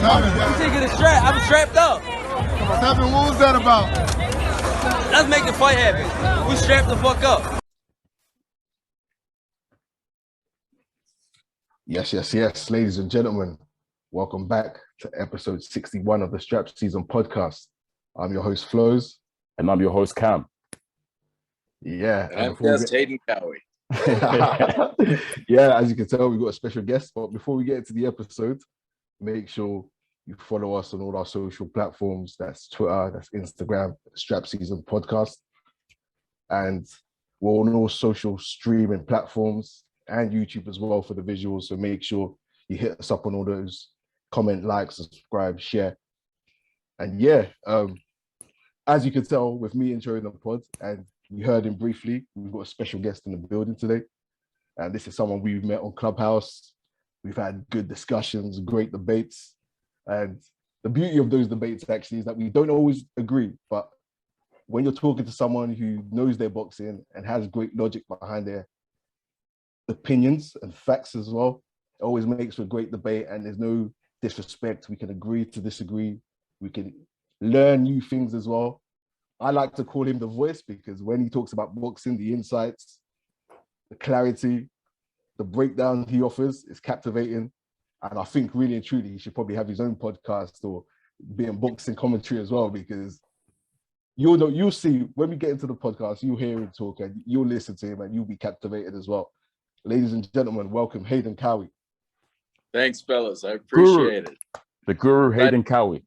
I'm taking the strap. I'm strapped up. What's happening? What was that about? Let's make the fight happen. We strapped the fuck up. Yes, ladies and gentlemen. Welcome back to episode 61 of the SZN Podcast. I'm your host, Flowz. And I'm your host, Kam. Yeah. And I'm guest Hayden Cowie. Yeah, as you can tell, we've got a special guest. But before we get into the episode, make sure you follow us on all our social platforms. That's Twitter, that's Instagram, SZN Podcast. And we're on all social streaming platforms and YouTube as well for the visuals. So make sure you hit us up on all those. Comment, like, subscribe, share. And yeah, as you can tell with me enjoying the pod, and you heard him briefly, we've got a special guest in the building today. And this is someone we've met on Clubhouse. We've had good discussions, great debates. And the beauty of those debates actually is that we don't always agree, but when you're talking to someone who knows their boxing and has great logic behind their opinions and facts as well, it always makes for a great debate, and there's no disrespect. We can agree to disagree. We can learn new things as well. I like to call him the voice because when he talks about boxing, the insights, the clarity, the breakdown he offers is captivating. And I think really and truly, he should probably have his own podcast or be in boxing commentary as well, because you'll see when we get into the podcast, you'll hear him talk and you'll listen to him and you'll be captivated as well. Ladies and gentlemen, welcome Hayden Cowie. Thanks, fellas. I appreciate it. The guru, Hayden Cowie.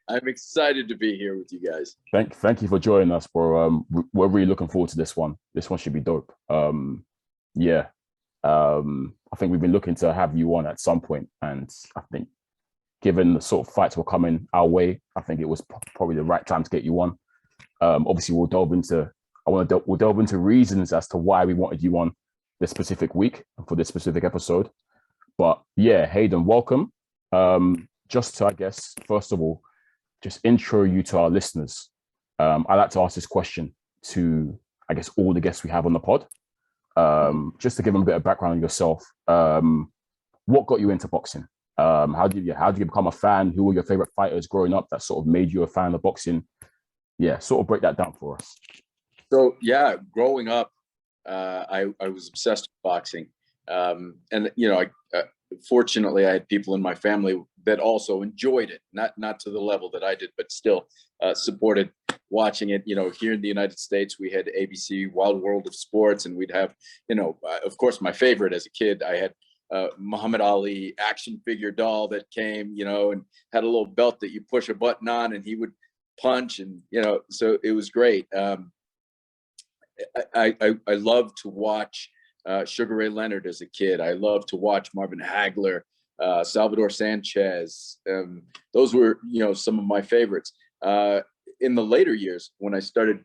I'm excited to be here with you guys. Thank you for joining us, bro. We're really looking forward to this one. This one should be dope. I think we've been looking to have you on at some point, and I think given the sort of fights were coming our way, I think it was probably the right time to get you on. Obviously, we'll delve into reasons as to why we wanted you on this specific week and for this specific episode. But yeah, Hayden, welcome. Just to, I guess, first of all, just intro you to our listeners. I like to ask this question to, I guess, all the guests we have on the pod. Just to give them a bit of background on yourself. What got you into boxing? How did you become a fan? Who were your favorite fighters growing up that sort of made you a fan of boxing? Yeah, sort of break that down for us. So yeah, growing up, I was obsessed with boxing. And you know, fortunately, I had people in my family that also enjoyed it, not to the level that I did, but still supported watching it. You know, here in the United States, we had ABC Wild World of Sports, and we'd have, you know, of course, my favorite as a kid, I had Muhammad Ali action figure doll that came, you know, and had a little belt that you push a button on and he would punch, and, you know, so it was great. I loved to watch Sugar Ray Leonard as a kid. I loved to watch Marvin Hagler, Salvador Sanchez. Those were, you know, some of my favorites. In the later years, when I started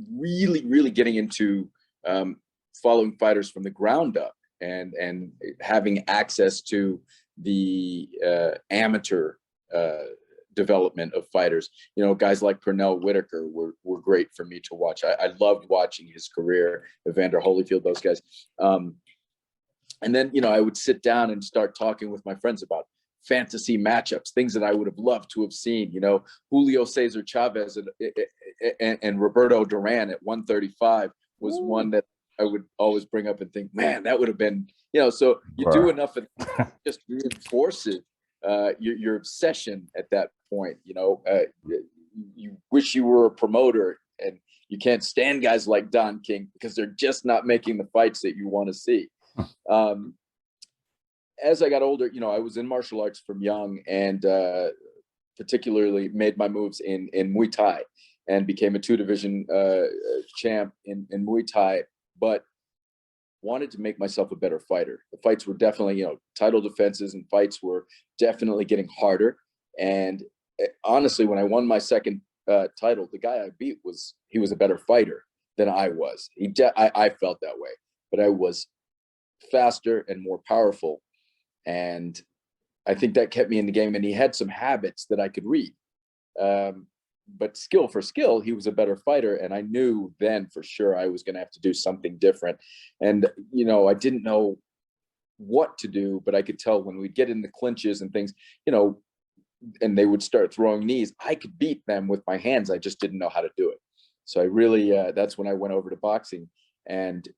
really getting into following fighters from the ground up and having access to the amateur development of fighters, you know, guys like Pernell Whitaker were great for me to watch. I loved watching his career, Evander Holyfield, those guys. And then, you know, I would sit down and start talking with my friends about fantasy matchups, things that I would have loved to have seen, you know, Julio Cesar Chavez and Roberto Duran at 135 was one that I would always bring up and think, man, that would have been, you know, so you do enough of just reinforces your obsession at that point. You know, you wish you were a promoter, and you can't stand guys like Don King because they're just not making the fights that you want to see. As I got older, you know, I was in martial arts from young, and particularly made my moves in Muay Thai, and became a 2-division champ in Muay Thai, but wanted to make myself a better fighter. The fights were definitely, you know, title defenses and fights were definitely getting harder. And honestly, when I won my second title, the guy I beat he was a better fighter than I was. I felt that way, but I was faster and more powerful. And I think that kept me in the game. And he had some habits that I could read. But skill for skill, he was a better fighter. And I knew then for sure I was going to have to do something different. And, you know, I didn't know what to do, but I could tell when we'd get in the clinches and things, you know, and they would start throwing knees, I could beat them with my hands. I just didn't know how to do it. So I really, that's when I went over to boxing and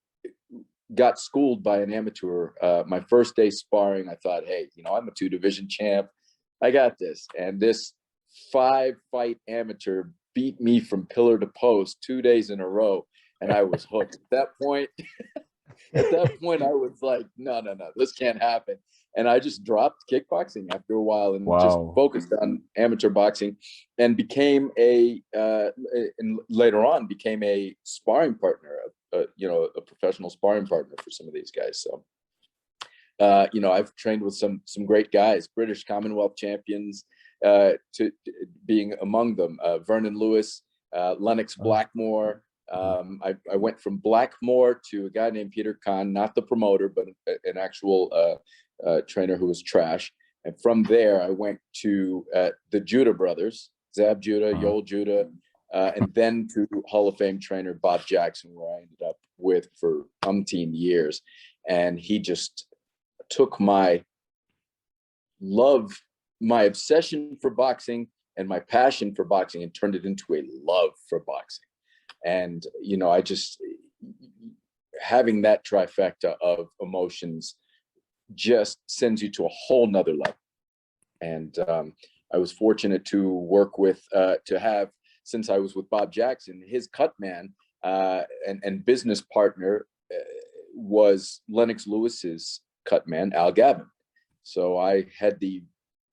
got schooled by an amateur. My first day sparring, I thought, hey, I'm a 2-division champ. I got this. And this 5-fight amateur beat me from pillar to post 2 days in a row. And I was hooked. At that point, I was like, no, this can't happen. And I just dropped kickboxing after a while and just focused on amateur boxing, and became and later on became a sparring partner, a professional sparring partner for some of these guys. So, I've trained with some great guys, British Commonwealth champions, to being among them, Vernon Lewis, Lennox Blackmore. I went from Blackmore to a guy named Peter Kahn, not the promoter, but an actual trainer who was trash. And from there, I went to the Judah brothers, Zab Judah, Yoel Judah, and then to Hall of Fame trainer Bob Jackson, where I ended up with for umpteen years. And he just took my obsession for boxing and my passion for boxing and turned it into a love for boxing. And, I just, having that trifecta of emotions just sends you to a whole nother level. And I was fortunate to work with, since I was with Bob Jackson, his cut man and business partner was Lennox Lewis's cut man, Al Gavin. So I had the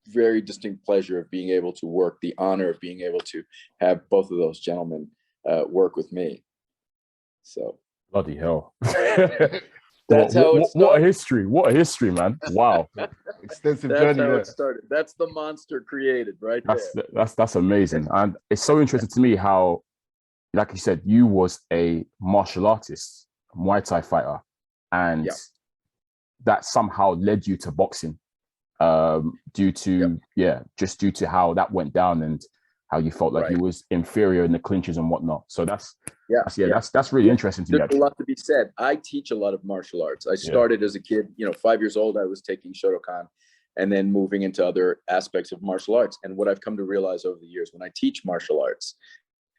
very distinct pleasure of being able to work, the honor of being able to have both of those gentlemen work with me. So bloody hell. That's how it started. What a history, man. Wow. Extensive That's journey how there. it started. That's the monster created right there. That's amazing. And it's so interesting to me how, like you said, you was a martial artist, Muay Thai fighter, and that somehow led you to boxing, due to how that went down and how you felt like you was inferior in the clinches and whatnot. So that's really interesting to me. There's a lot to be said. I teach a lot of martial arts. I started as a kid, 5 years old, I was taking Shotokan and then moving into other aspects of martial arts. And what I've come to realize over the years when I teach martial arts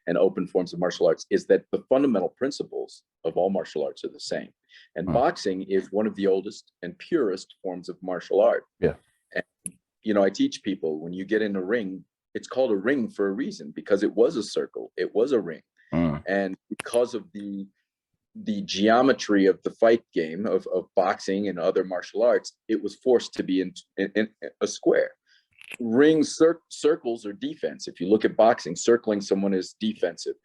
and open forms of martial arts is that the fundamental principles of all martial arts are the same. And boxing is one of the oldest and purest forms of martial art. Yeah. And, I teach people, when you get in a ring, it's called a ring for a reason, because it was a circle. It was a ring. And because of the geometry of the fight game of boxing and other martial arts, it was forced to be in a square. Rings, circles are defense. If you look at boxing, circling someone is defensive.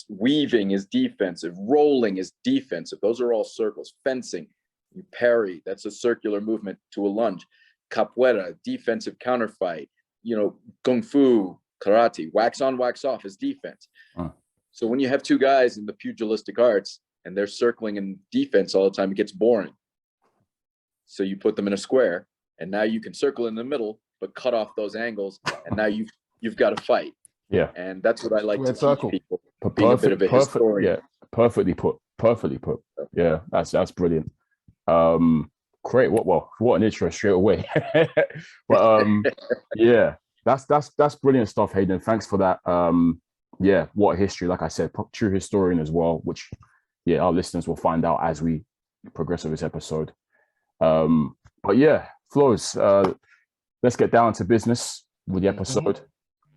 Weaving is defensive. Rolling is defensive. Those are all circles. Fencing, you parry. That's a circular movement to a lunge. Capoeira, defensive counterfight. Kung Fu, karate, wax on, wax off is defense. So when you have two guys in the pugilistic arts and they're circling in defense all the time, it gets boring. So you put them in a square, and now you can circle in the middle, but cut off those angles, and now you've got to fight. Yeah. And that's what I like to teach people. Being a bit of a historian. Yeah, perfectly put. Yeah, that's brilliant. Great. What an intro straight away. But yeah, that's brilliant stuff, Hayden. Thanks for that. What a history. Like I said, true historian as well, which our listeners will find out as we progress with this episode. But yeah, Flowz, let's get down to business with the episode.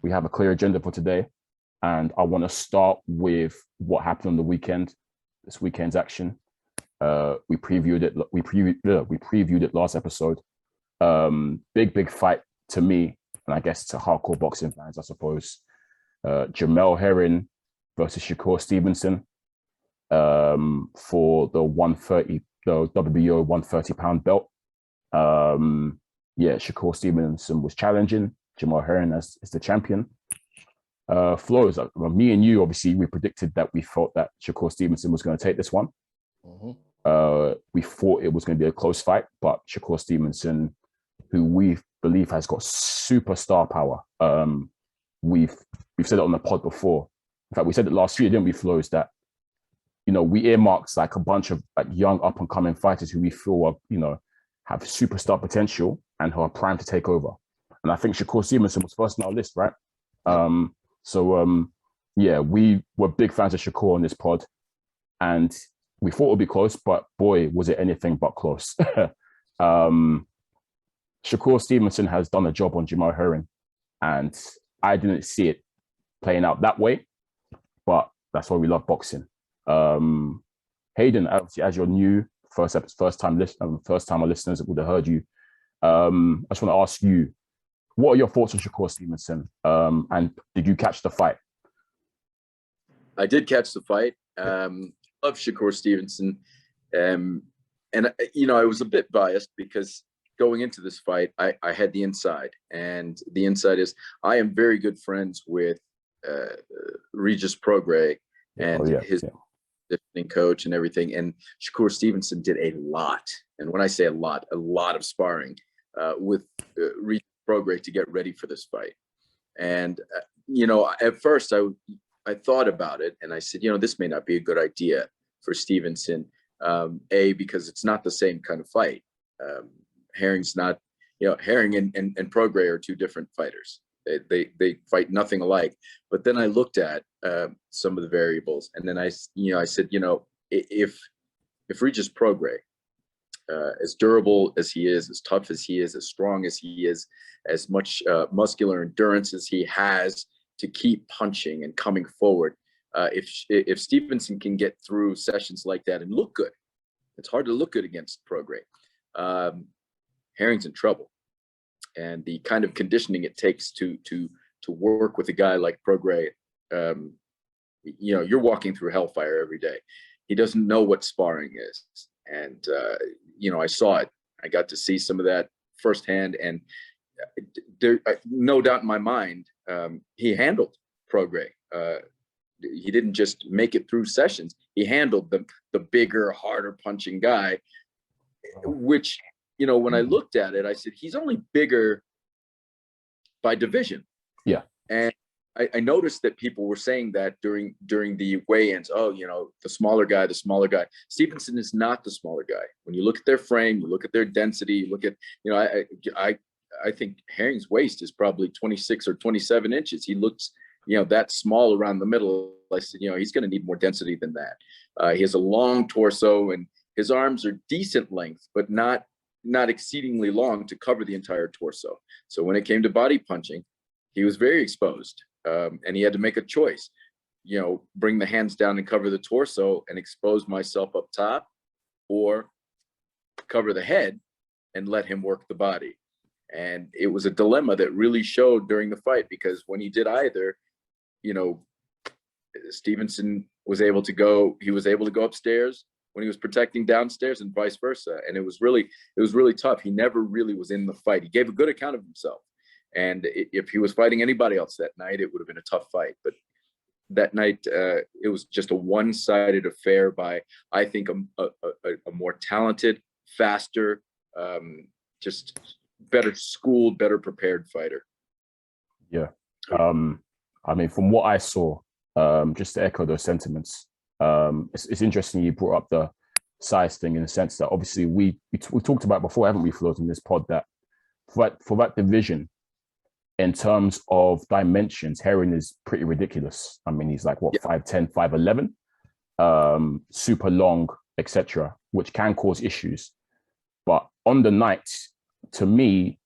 We have a clear agenda for today, and I want to start with what happened on the weekend. This weekend's action. We previewed it. We previewed it last episode. Big fight to me, and I guess to hardcore boxing fans, I suppose. Jamel Herring versus Shakur Stevenson for the WBO 130-pound belt. Shakur Stevenson was challenging Jamel Herring as the champion. Flowz, me and you, obviously, we predicted that we thought that Shakur Stevenson was going to take this one. We thought it was going to be a close fight, but Shakur Stevenson, who we believe has got superstar power. We've said it on the pod before. In fact, we said it last year, didn't we, Flowz, that we earmarked like a bunch of like young up and coming fighters who we feel are, have superstar potential and who are primed to take over. and I think Shakur Stevenson was first on our list, right? Yeah, we were big fans of Shakur on this pod, and we thought it would be close, but boy, was it anything but close. Shakur Stevenson has done a job on Jamel Herring, and I didn't see it playing out that way, but that's why we love boxing. Hayden, obviously, as your new first time our listeners would have heard you. I just want to ask you, what are your thoughts on Shakur Stevenson? And did you catch the fight? I did catch the fight. Love Shakur Stevenson. And, I was a bit biased because going into this fight, I had the inside. And the inside is I am very good friends with Regis Prograis and his coach and everything. And Shakur Stevenson did a lot. And when I say a lot of sparring with Regis Prograis to get ready for this fight. And, at first I thought about it and I said, this may not be a good idea for Stevenson. Because it's not the same kind of fight. Herring's not, Herring and Prograis are two different fighters. They fight nothing alike. But then I looked at some of the variables, and then I said, if Regis Prograis, as durable as he is, as tough as he is, as strong as he is, as much muscular endurance as he has to keep punching and coming forward, if Stevenson can get through sessions like that and look good, it's hard to look good against Prograis. Herring's in trouble. And the kind of conditioning it takes to work with a guy like Prograis, you're walking through hellfire every day. He doesn't know what sparring is. And, I saw it. I got to see some of that firsthand. And there, no doubt in my mind, he handled Prograis. He didn't just make it through sessions. He handled the bigger, harder punching guy, which, when I looked at it, I said, he's only bigger by division. Yeah. And I noticed that people were saying that during the weigh-ins, the smaller guy. Stevenson is not the smaller guy. When you look at their frame, you look at their density, you look at, I think Herring's waist is probably 26 or 27 inches. He looks, that small around the middle. I said, he's going to need more density than that. He has a long torso and his arms are decent length, but not exceedingly long to cover the entire torso. So when it came to body punching, he was very exposed. And he had to make a choice, bring the hands down and cover the torso and expose myself up top, or cover the head and let him work the body. And it was a dilemma that really showed during the fight, because when he did either, Stevenson was able to go upstairs when he was protecting downstairs, and vice versa. And it was really tough. He never really was in the fight. He gave a good account of himself. And if he was fighting anybody else that night, it would have been a tough fight. But that night, it was just a one-sided affair by, I think, a more talented, faster, just better schooled, better prepared fighter. Yeah. From what I saw, just to echo those sentiments, it's interesting you brought up the size thing, in the sense that obviously we talked about before, haven't we, Flowz, in this pod, that for that division, in terms of dimensions, Herring is pretty ridiculous. I mean, he's like, 5'10", 5'11", super long, etc., which can cause issues. But on the night, to me,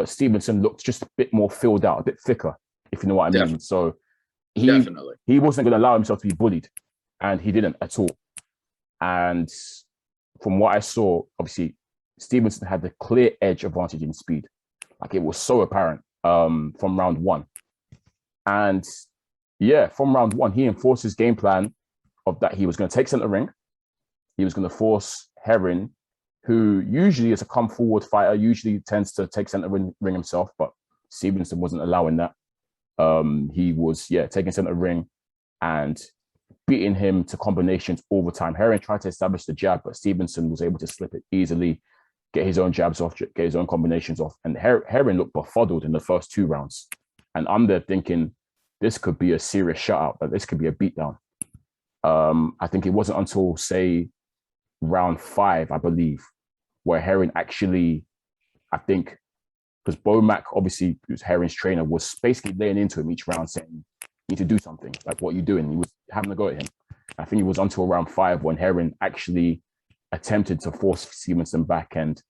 Stevenson looked just a bit more filled out, a bit thicker, if you know what I mean. So he wasn't going to allow himself to be bullied, and he didn't at all. And from what I saw, obviously, Stevenson had the clear edge advantage in speed. Like, it was so apparent from round one. And yeah, from round one, he enforced his game plan of that he was going to take center ring. He was going to force Herring, who usually is a come forward fighter, usually tends to take center ring himself, but Stevenson wasn't allowing that. He was, taking center ring and beating him to combinations all the time. Herring tried to establish the jab, but Stevenson was able to slip it easily, get his own jabs off, get his own combinations off. And Herring looked befuddled in the first two rounds. And I'm there thinking, this could be a serious shutout, but this could be a beatdown. I think it wasn't until, say, round 5, I believe, where Herring actually, I think, because Bo Mack, obviously, who's Herring's trainer, was basically laying into him each round saying, you need to do something. Like, what are you doing? He was having a go at him. I think it was until round 5 when Herring actually attempted to force Stevenson back and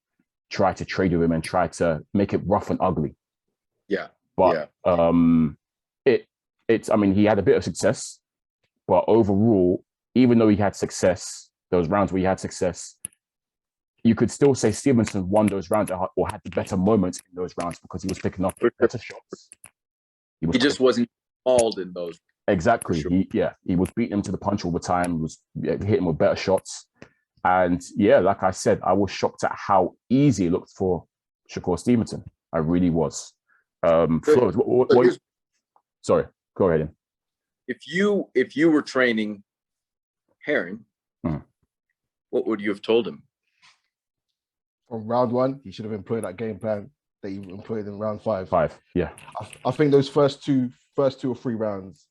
try to trade with him and try to make it rough and ugly. Yeah. But I mean, he had a bit of success, but overall, even though he had success, those rounds where he had success, you could still say Stevenson won those rounds or had the better moments in those rounds because he was picking up better shots. He just wasn't mauled in those. Exactly. Sure. He was beating him to the punch all the time, was hitting him with better shots. And yeah, like I said, I was shocked at how easy it looked for Shakur Stevenson. I really was. Flowz, sorry, go ahead. If you were training Herring, what would you have told him? From round 1, he should have employed that game plan that he employed in round 5. Yeah. I think those first two or three rounds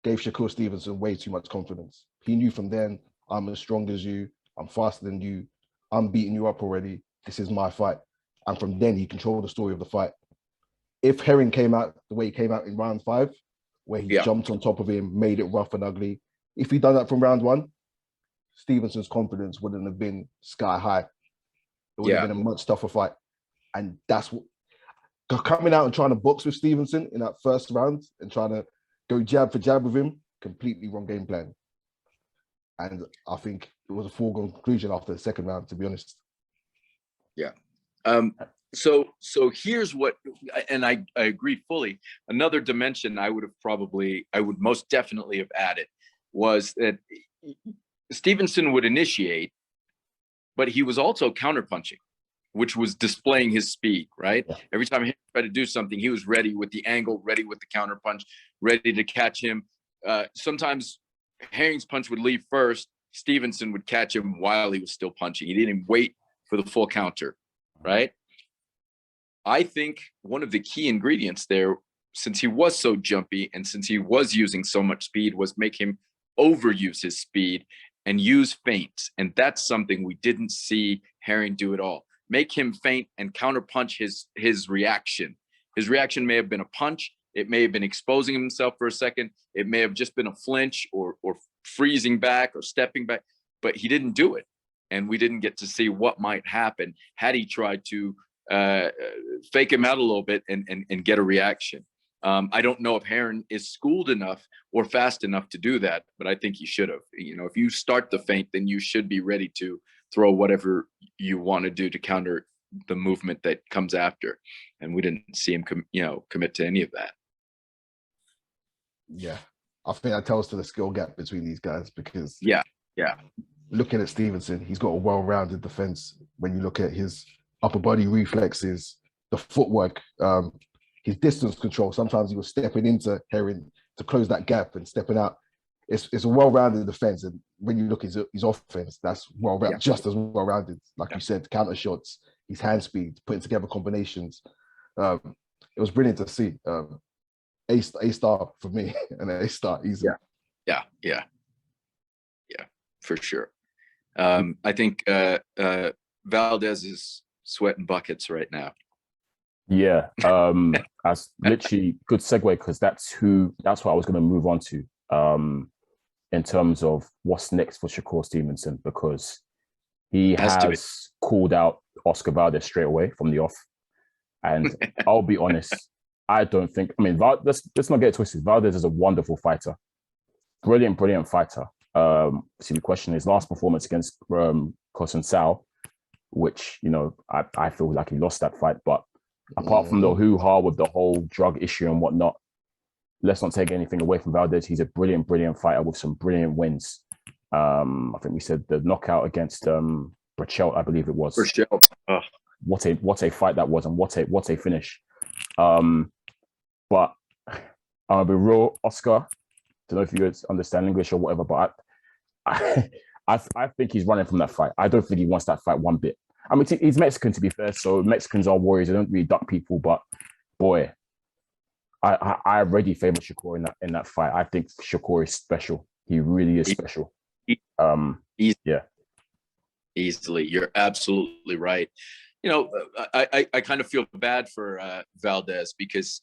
gave Shakur Stevenson way too much confidence. He knew from then, I'm as strong as you, I'm faster than you, I'm beating you up already, this is my fight. And from then, he controlled the story of the fight. If Herring came out the way he came out in round 5, where he jumped on top of him, made it rough and ugly, if he'd done that from round 1, Stevenson's confidence wouldn't have been sky high. It would have been a much tougher fight. And that's what, coming out and trying to box with Stevenson in that first round and trying to go jab for jab with him, completely wrong game plan. And I think it was a foregone conclusion after the second round, to be honest. Yeah. So here's what, and I agree fully. Another dimension I would most definitely have added was that Stevenson would initiate, but he was also counterpunching, which was displaying his speed, right? Yeah. Every time he tried to do something, he was ready with the angle, ready with the counterpunch, ready to catch him. Sometimes Herring's punch would leave first. Stevenson would catch him while he was still punching. He didn't wait for the full counter, right? I think one of the key ingredients there, since he was so jumpy and since he was using so much speed, was make him overuse his speed and use feints. And that's something we didn't see Herring do at all. Make him feint and counterpunch his reaction. His reaction may have been a punch. It may have been exposing himself for a second. It may have just been a flinch or freezing back or stepping back, but he didn't do it. And we didn't get to see what might happen had he tried to fake him out a little bit and get a reaction. I don't know if Herring is schooled enough or fast enough to do that, but I think he should have. You know, if you start the feint, then you should be ready to throw whatever you want to do to counter the movement that comes after. And we didn't see him, commit to any of that. Yeah, I think that tells to the skill gap between these guys because looking at Stevenson, he's got a well-rounded defense. When you look at his upper body reflexes, the footwork, his distance control. Sometimes he was stepping into Herring to close that gap and stepping out. It's a well-rounded defense, and when you look at his offense, that's just as well-rounded. Like you said, counter shots, his hand speed, putting together combinations. It was brilliant to see. A star for me, and A star easy. Yeah, for sure. I think Valdez is sweating buckets right now. Yeah, that's literally good segue because that's what I was going to move on to in terms of what's next for Shakur Stevenson, because he has called out Oscar Valdez straight away from the off. And I'll be honest, I don't think, let's not get twisted. Valdez is a wonderful fighter. Brilliant fighter. See, the question is last performance against Sao, which, I feel like he lost that fight. But apart from the hoo-ha with the whole drug issue and whatnot, let's not take anything away from Valdez. He's a brilliant fighter with some brilliant wins. I think we said the knockout against Brachelt, I believe it was. Brachelt. What a fight that was, and what a finish. But I'm gonna be real, Oscar. Don't know if you understand English or whatever, but I think he's running from that fight. I don't think he wants that fight one bit. I mean, he's Mexican, to be fair, so Mexicans are warriors. They don't really duck people, but boy, I already favor Shakur in that fight. I think Shakur is special. He really is special. Easily, you're absolutely right. I kind of feel bad for Valdez because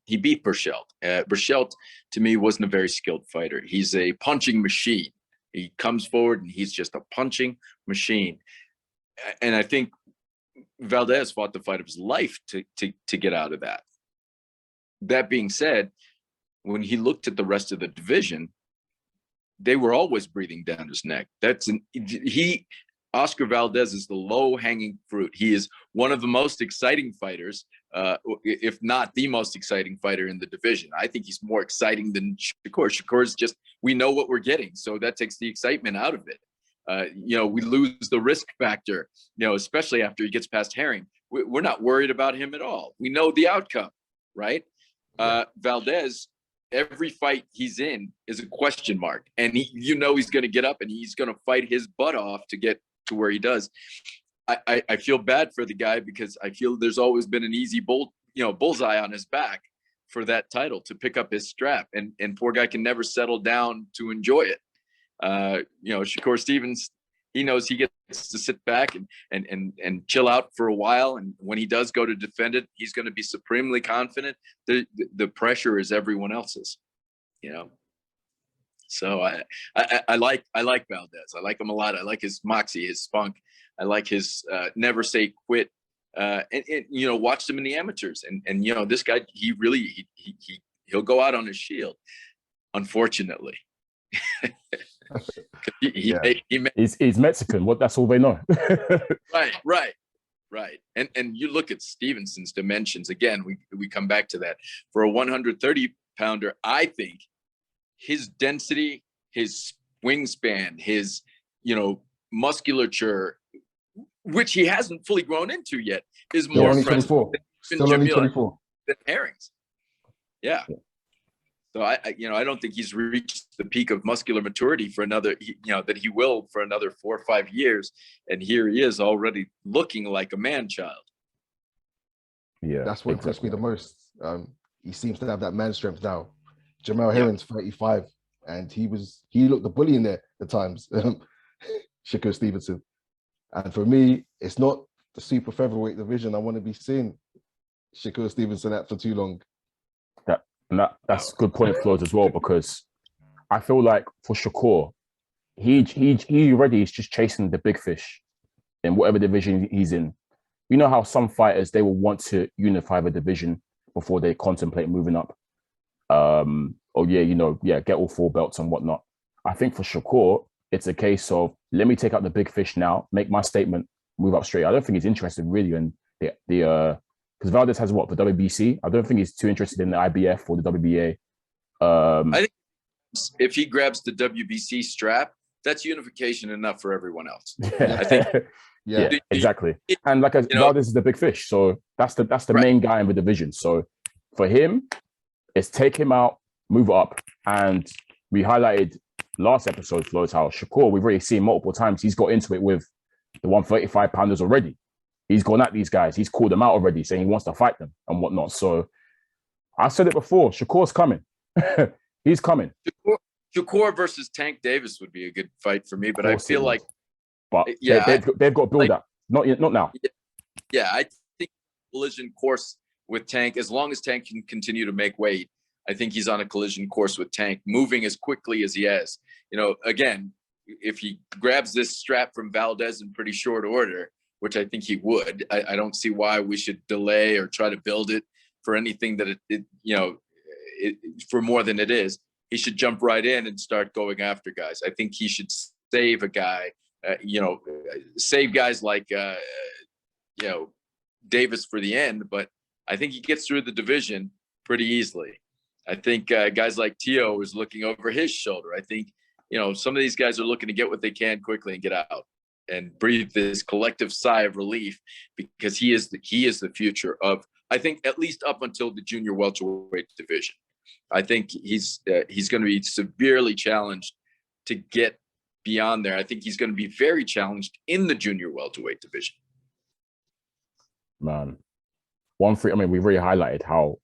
he beat Berchelt. Berchelt, to me, wasn't a very skilled fighter. He's a punching machine. He comes forward and he's just a punching machine. And I think Valdez fought the fight of his life to get out of that. That being said, when he looked at the rest of the division, they were always breathing down his neck. Oscar Valdez is the low-hanging fruit. He is one of the most exciting fighters, if not the most exciting fighter in the division. I think he's more exciting than Shakur. Shakur is just, we know what we're getting, so that takes the excitement out of it. We lose the risk factor, especially after he gets past Herring. We're not worried about him at all. We know the outcome, right? Valdez, every fight he's in is a question mark, and he's going to get up and he's going to fight his butt off to get to where he does. I feel bad for the guy because I feel there's always been an easy bullseye on his back for that title to pick up his strap, and poor guy can never settle down to enjoy it. Shakur Stevenson, he knows he gets to sit back and chill out for a while, and when he does go to defend it, he's going to be supremely confident. The pressure is everyone else's, So I like Valdez. I like him a lot. I like his moxie, his spunk. I like his never say quit. And watched him in the amateurs. And this guy, he'll go out on his shield. Unfortunately, he's Mexican. That's all they know. Right. And you look at Stevenson's dimensions again. We come back to that. For a 130 pounder, I think his density, his wingspan, his, musculature, which he hasn't fully grown into yet, is more impressive than Herring's. Yeah. So I don't think he's reached the peak of muscular maturity for another, that he will for another 4 or 5 years. And here he is already looking like a man-child. Yeah, that's what impressed me the most. He seems to have that man strength now. Jamel Herring's 35, and he looked the bully in there at times. Shakur Stevenson, and for me, it's not the super featherweight division I want to be seeing Shakur Stevenson at for too long. That's a good point, Flowz, as well, because I feel like for Shakur, he already is just chasing the big fish in whatever division he's in. You know how some fighters, they will want to unify the division before they contemplate moving up. Get all 4 belts and whatnot. I think for Shakur, it's a case of let me take out the big fish now, make my statement, move up straight. I don't think he's interested really in the because Valdez has the WBC. I don't think he's too interested in the IBF or the WBA. I think if he grabs the WBC strap, that's unification enough for everyone else. I think. Yeah, exactly. And Valdez is the big fish, so that's the main guy in the division. So for him, it's take him out, move up. And we highlighted last episode, Flowz, how Shakur, we've already seen multiple times, he's got into it with the 135 pounders already. He's gone at these guys. He's called them out already, saying he wants to fight them and whatnot. So I said it before, Shakur's coming. He's coming. Shakur versus Tank Davis would be a good fight for me, but I feel like... But they've got to build that. Not now. Yeah, I think collision course with Tank, as long as Tank can continue to make weight, I think he's on a collision course with Tank, moving as quickly as he has. Again, if he grabs this strap from Valdez in pretty short order, which I think he would, I don't see why we should delay or try to build it for anything that for more than it is. He should jump right in and start going after guys. I think he should save a guy, save guys like, Davis for the end, but I think he gets through the division pretty easily. I think guys like Tio is looking over his shoulder. I think, some of these guys are looking to get what they can quickly and get out and breathe this collective sigh of relief, because he is the future of, I think, at least up until the junior welterweight division. I think he's going to be severely challenged to get beyond there. I think he's going to be very challenged in the junior welterweight division. Man, we've already highlighted how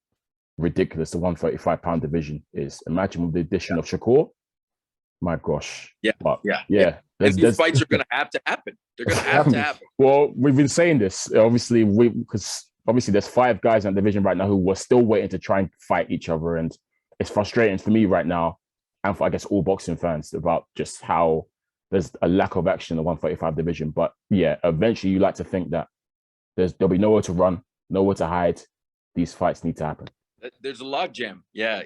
ridiculous the 135-pound division is. Imagine with the addition of Shakur. My gosh. Yeah. And these fights are going to have to happen. They're going to have to happen. Well, we've been saying this, obviously, because obviously there's 5 guys in the division right now who were still waiting to try and fight each other. And it's frustrating for me right now, and for, I guess, all boxing fans, about just how there's a lack of action in the 135 division. But yeah, eventually you like to think that there'll be nowhere to run, nowhere to hide. These fights need to happen. There's a logjam. Yeah.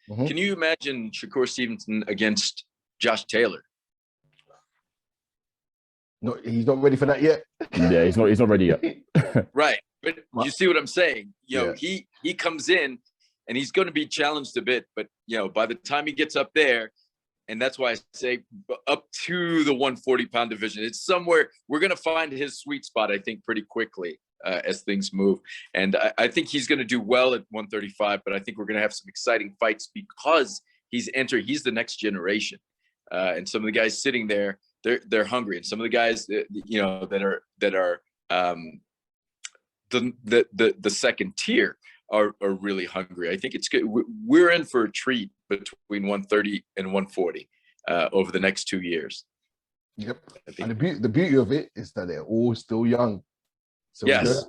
Mm-hmm. Can you imagine Shakur Stevenson against Josh Taylor? No, he's not ready for that yet. Yeah, he's not ready yet. Right. But you see what I'm saying? He comes in and he's going to be challenged a bit, but by the time he gets up there, and that's why I say up to the 140-pound division, it's somewhere we're going to find his sweet spot, I think, pretty quickly as things move. And I think he's going to do well at 135, but I think we're going to have some exciting fights because he's the next generation. And some of the guys sitting there, they're hungry. And some of the guys, that are the second tier are really hungry. I think it's good. We're in for a treat between 130 and 140 over the next 2 years. Yep. And the beauty of it is that they're all still young. So yes.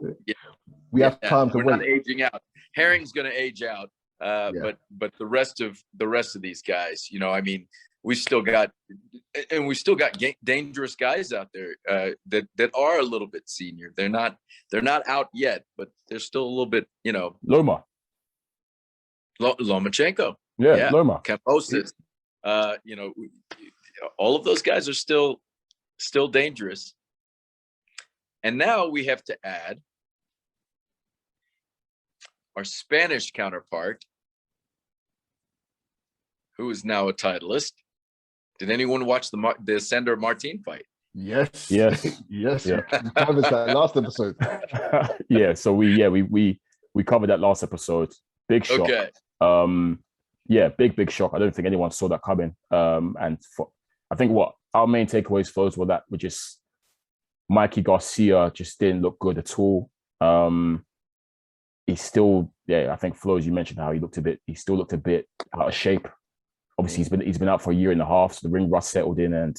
We have time to wait. We're not aging out. Herring's going to age out. But the rest of these guys, we still got dangerous guys out there that are a little bit senior. They're not out yet, but they're still a little bit, Lomachenko. Yeah. Loma. Kam Flowz. All of those guys are still dangerous. And now we have to add our Spanish counterpart, who is now a titleist. Did anyone watch the Sandor Martin fight? Yes. Yeah. We covered that last episode. Yeah. So we covered that last episode. Big shock. Okay. Big shock. I don't think anyone saw that coming. I think what our main takeaways for us were that Mikey Garcia just didn't look good at all. He's still, I think Flowz, you mentioned how he still looked a bit out of shape. Obviously, he's been out for a year and a half, so the ring rust settled in, and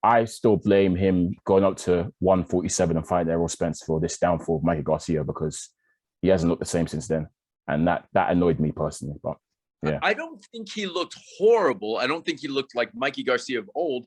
I still blame him going up to 147 and fighting Errol Spence for this downfall of Mikey Garcia, because he hasn't looked the same since then, and that annoyed me personally. But yeah, I don't think he looked horrible. I don't think he looked like Mikey Garcia of old,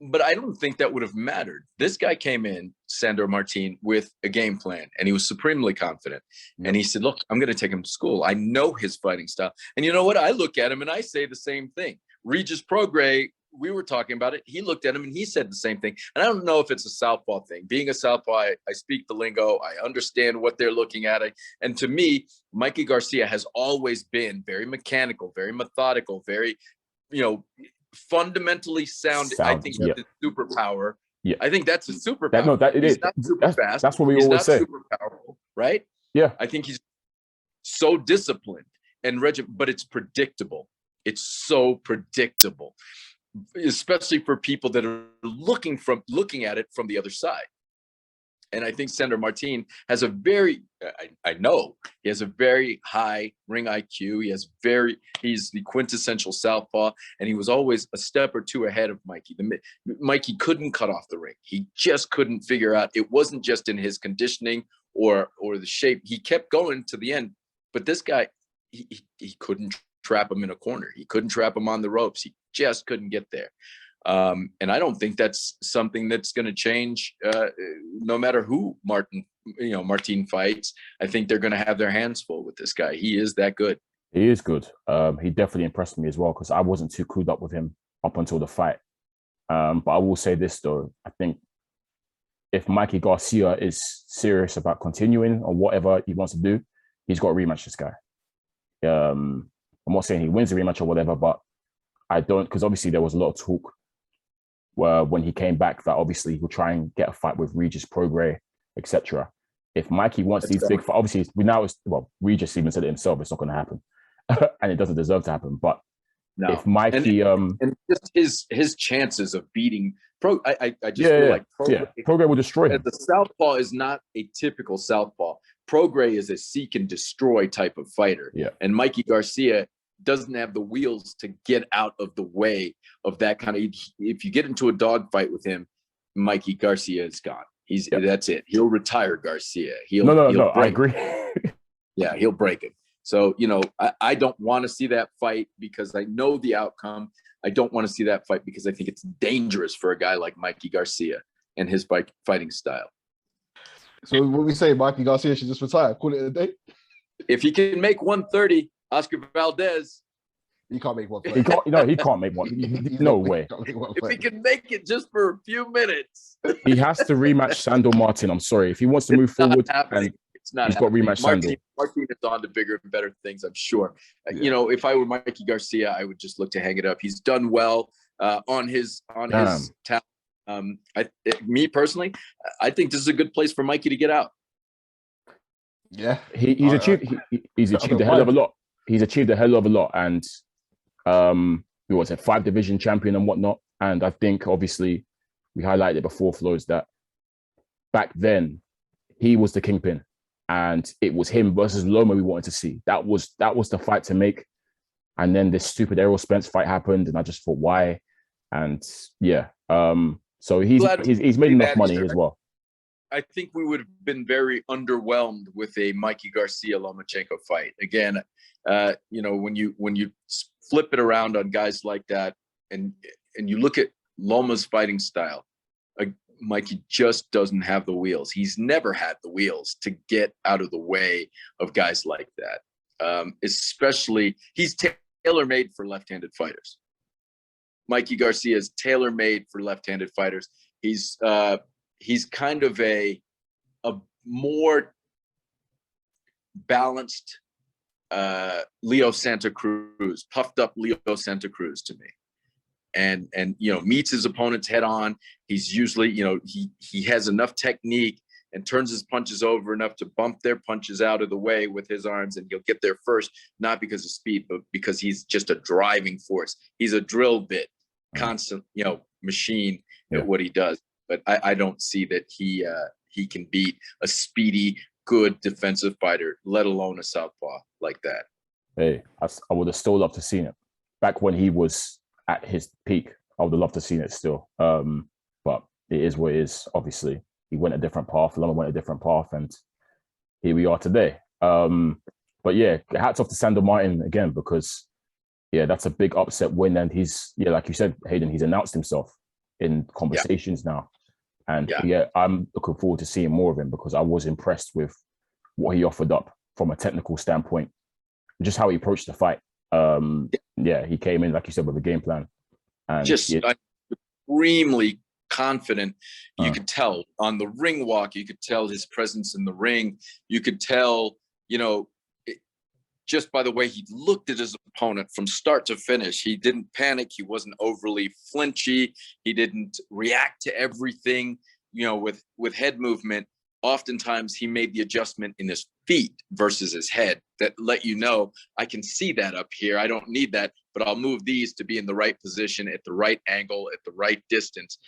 but I don't think that would have mattered. This guy came in, Sandor Martin, with a game plan, and he was supremely confident. And he said, look, I'm going to take him to school. I know his fighting style. And you know what? I look at him and I say the same thing. Regis Prograis, we were talking about it. He looked at him and he said the same thing. And I don't know if it's a southpaw thing. Being a southpaw, I speak the lingo. I understand what they're looking at. And to me, Mikey Garcia has always been very mechanical, very methodical, very, fundamentally sound. I think that's a superpower. Yeah, I think that's a superpower. He's not super fast. That's what we always say. Super powerful, right? Yeah, I think he's so disciplined and but it's predictable. It's so predictable, especially for people that are looking at it from the other side. And I think Sandor Martin has I know he has a very high ring IQ. He's the quintessential southpaw, and he was always a step or two ahead of Mikey. Mikey couldn't cut off the ring. He just couldn't figure out. It wasn't just in his conditioning or the shape. He kept going to the end, but this guy, he couldn't trap him in a corner. He couldn't trap him on the ropes. He just couldn't get there. And I don't think that's something that's going to change no matter who Martin fights. I think they're going to have their hands full with this guy. He is that good. He is good. He definitely impressed me as well, because I wasn't too clued up with him up until the fight. But I will say this, though. I think if Mikey Garcia is serious about continuing on whatever he wants to do, he's got to rematch this guy. I'm not saying he wins the rematch or whatever, but I don't, because obviously there was a lot of talk when he came back that obviously he'll try and get a fight with Regis Prograis, etc. If Mikey wants these big fights, obviously Regis even said it himself, it's not going to happen, and it doesn't deserve to happen. But if Mikey and just his chances of beating I just feel like Prograis will destroy him. The southpaw is not a typical southpaw. Prograis is a seek and destroy type of fighter, and Mikey Garcia doesn't have the wheels to get out of the way of that kind of. If you get into a dogfight with him, Mikey Garcia is gone. That's it. He'll retire Garcia. He'll I agree. Yeah, he'll break it. So, I don't want to see that fight because I know the outcome. I don't want to see that fight because I think it's dangerous for a guy like Mikey Garcia and his fighting style. So what we say, Mikey Garcia should just retire, call it a day? If he can make 130, Oscar Valdez. He can't make 130. He can't make one. No way. If he can make it just for a few minutes. He has to rematch Sandor Martin. I'm sorry. If he wants to move forward, it's not he's got to rematch Sandor. Martin is on to bigger and better things, I'm sure. Yeah. If I were Mikey Garcia, I would just look to hang it up. He's done well on his talent. Me personally, I think this is a good place for Mikey to get out. Yeah, he's achieved a hell of a lot. He's achieved a hell of a lot, and he was a 5-division champion and whatnot. And I think obviously we highlighted it before, Flowz, that back then he was the kingpin, and it was him versus Loma we wanted to see. That was the fight to make. And then this stupid Errol Spence fight happened, and I just thought, why? And yeah, so he's made enough money as well. I think we would have been very underwhelmed with a Mikey Garcia Lomachenko fight. Again, when you flip it around on guys like that, and you look at Loma's fighting style, Mikey just doesn't have the wheels. He's never had the wheels to get out of the way of guys like that. Especially, he's tailor-made for left-handed fighters. Mikey Garcia is tailor-made for left-handed fighters. He's kind of a more balanced Leo Santa Cruz, puffed up Leo Santa Cruz to me. And meets his opponents head on. He's usually, he has enough technique and turns his punches over enough to bump their punches out of the way with his arms, and he'll get there first, not because of speed, but because he's just a driving force. He's a drill bit, constant, machine at what he does. But I don't see that he can beat a speedy, good defensive fighter, let alone a southpaw like that. Hey, I would have still loved to seen it back when he was at his peak. I would have loved to seen it still. But it is what it is. Obviously, he went a different path. Loma went a different path, and here we are today. But yeah, hats off to Sandor Martin again, because that's a big upset win, and he's like you said, Hayden, he's announced himself in conversations now. And I'm looking forward to seeing more of him, because I was impressed with what he offered up from a technical standpoint, just how he approached the fight. He came in, like you said, with a game plan. And just extremely confident. You could tell on the ring walk, you could tell his presence in the ring. You could tell, just by the way he looked at his opponent from start to finish. He didn't panic. He wasn't overly flinchy. He didn't react to everything, with head movement. Oftentimes he made the adjustment in his feet versus his head that let I can see that up here. I don't need that, but I'll move these to be in the right position, at the right angle, at the right distance.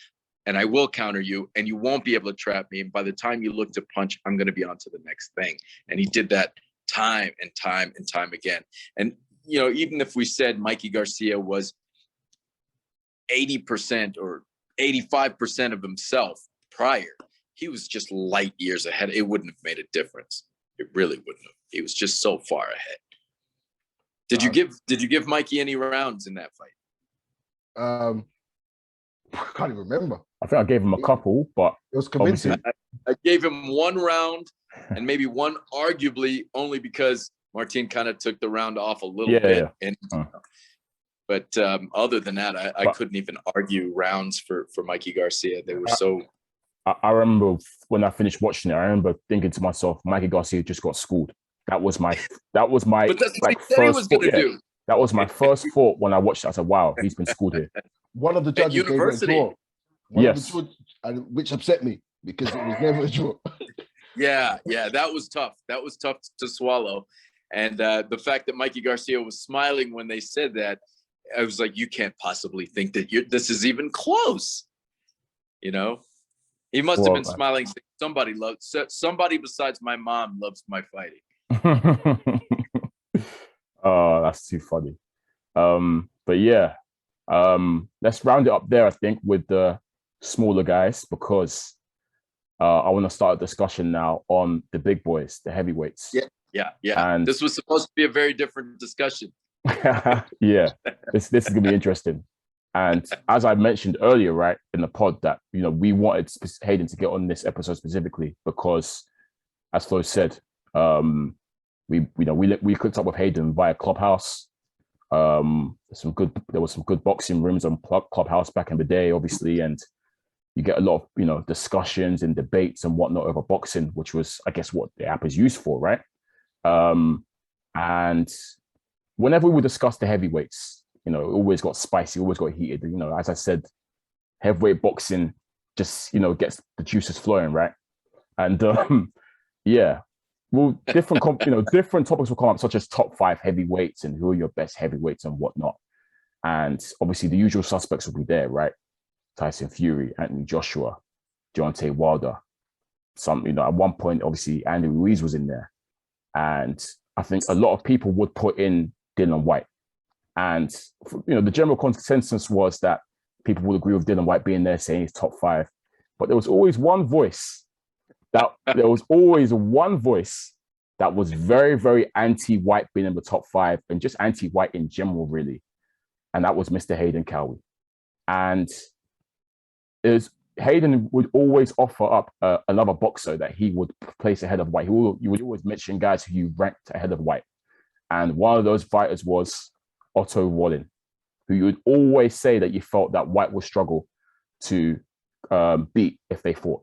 And I will counter you, and you won't be able to trap me. And by the time you look to punch, I'm going to be on to the next thing. And he did that time and time and time again. And, even if we said Mikey Garcia was 80% or 85% of himself prior, he was just light years ahead. It wouldn't have made a difference. It really wouldn't have. He was just so far ahead. Did you give Mikey any rounds in that fight? I can't even remember. I think I gave him a couple, but it was convincing. I gave him one round, and maybe one arguably only because Martin kind of took the round off a little bit. And but other than that, I couldn't even argue rounds for Mikey Garcia. They were so. I remember when I finished watching it, I remember thinking to myself, Mikey Garcia just got schooled. That was my. But that's what he said he was going to do. That was my first thought when I watched it. I said, "Wow, he's been schooled here." One of the judges gave it a draw. Yes, which upset me because it was never a draw. Yeah, that was tough. That was tough to swallow. And the fact that Mikey Garcia was smiling when they said that, I was like, you can't possibly think that this is even close. He must have been smiling. Somebody besides my mom loves my fighting. Oh, that's too funny. But yeah, let's round it up there, I think, with the smaller guys, because I want to start a discussion now on the big boys, the heavyweights. Yeah. And this was supposed to be a very different discussion. yeah, this is gonna be interesting. And as I mentioned earlier, right, in the pod, that we wanted Hayden to get on this episode specifically because, as Flo said, we cooked up with Hayden via Clubhouse. There was some good boxing rooms on Clubhouse back in the day, obviously, and you get a lot of discussions and debates and whatnot over boxing, which was, I guess, what the app is used for, right? And whenever we would discuss the heavyweights, it always got spicy, always got heated. As I said, heavyweight boxing just gets the juices flowing, right? And yeah, well, different topics will come up, such as top 5 heavyweights and who are your best heavyweights and whatnot. And obviously, the usual suspects will be there, right? Tyson Fury, Anthony Joshua, Deontay Wilder. At one point, obviously, Andy Ruiz was in there. And I think a lot of people would put in Dillian Whyte. And, the general consensus was that people would agree with Dillian Whyte being there, saying he's top 5. But there was always one voice that was very, very anti-Whyte being in the top 5 and just anti-Whyte in general, really. And that was Mr. Hayden Cowie. And Hayden would always offer up another boxer that he would place ahead of Whyte. You would always mention guys who you ranked ahead of Whyte. And one of those fighters was Otto Wallin, who you would always say that you felt that Whyte would struggle to beat if they fought.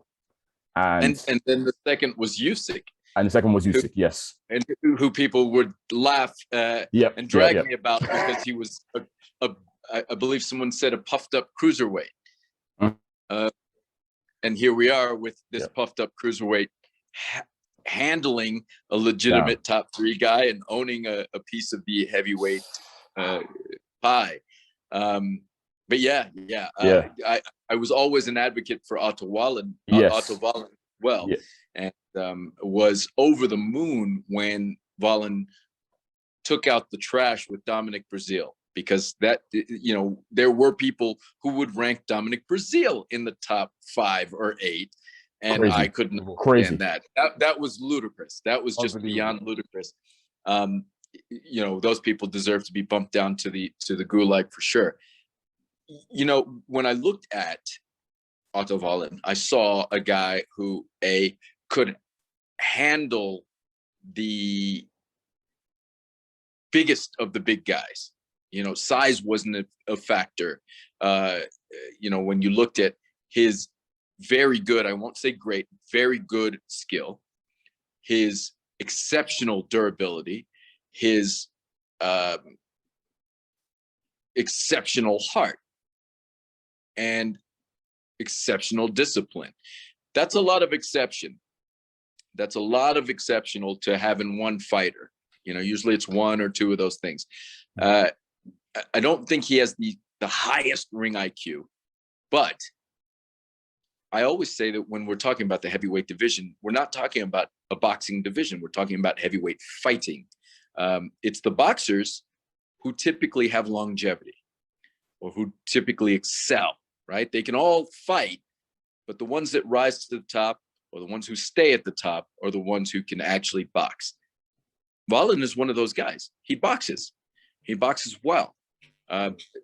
And then the second was Usyk. And the second was Usyk, yes. And who people would laugh and drag me about because he was, I believe someone said, a puffed up cruiserweight. And here we are with this puffed up cruiserweight handling a legitimate top 3 guy and owning a piece of the heavyweight pie. But I was always an advocate for Otto Wallin. And was over the moon when Wallin took out the trash with Dominic Breazeale, because that, there were people who would rank Dominic Breazeale in the top 5 or 8, and crazy. I couldn't understand that. That was ludicrous. That was just beyond ludicrous. Those people deserve to be bumped down to the gulag for sure. When I looked at Otto Wallin, I saw a guy who could handle the biggest of the big guys. Size wasn't a factor. When you looked at his very good, I won't say great, very good skill, his exceptional durability, his exceptional heart, and exceptional discipline. That's a lot of exception. That's a lot of exceptional to have in one fighter. Usually it's 1 or 2 of those things. I don't think he has the highest ring IQ, but I always say that when we're talking about the heavyweight division, we're not talking about a boxing division. We're talking about heavyweight fighting. It's the boxers who typically have longevity or who typically excel, right? They can all fight, but the ones that rise to the top or the ones who stay at the top are the ones who can actually box. Wallin is one of those guys. He boxes well.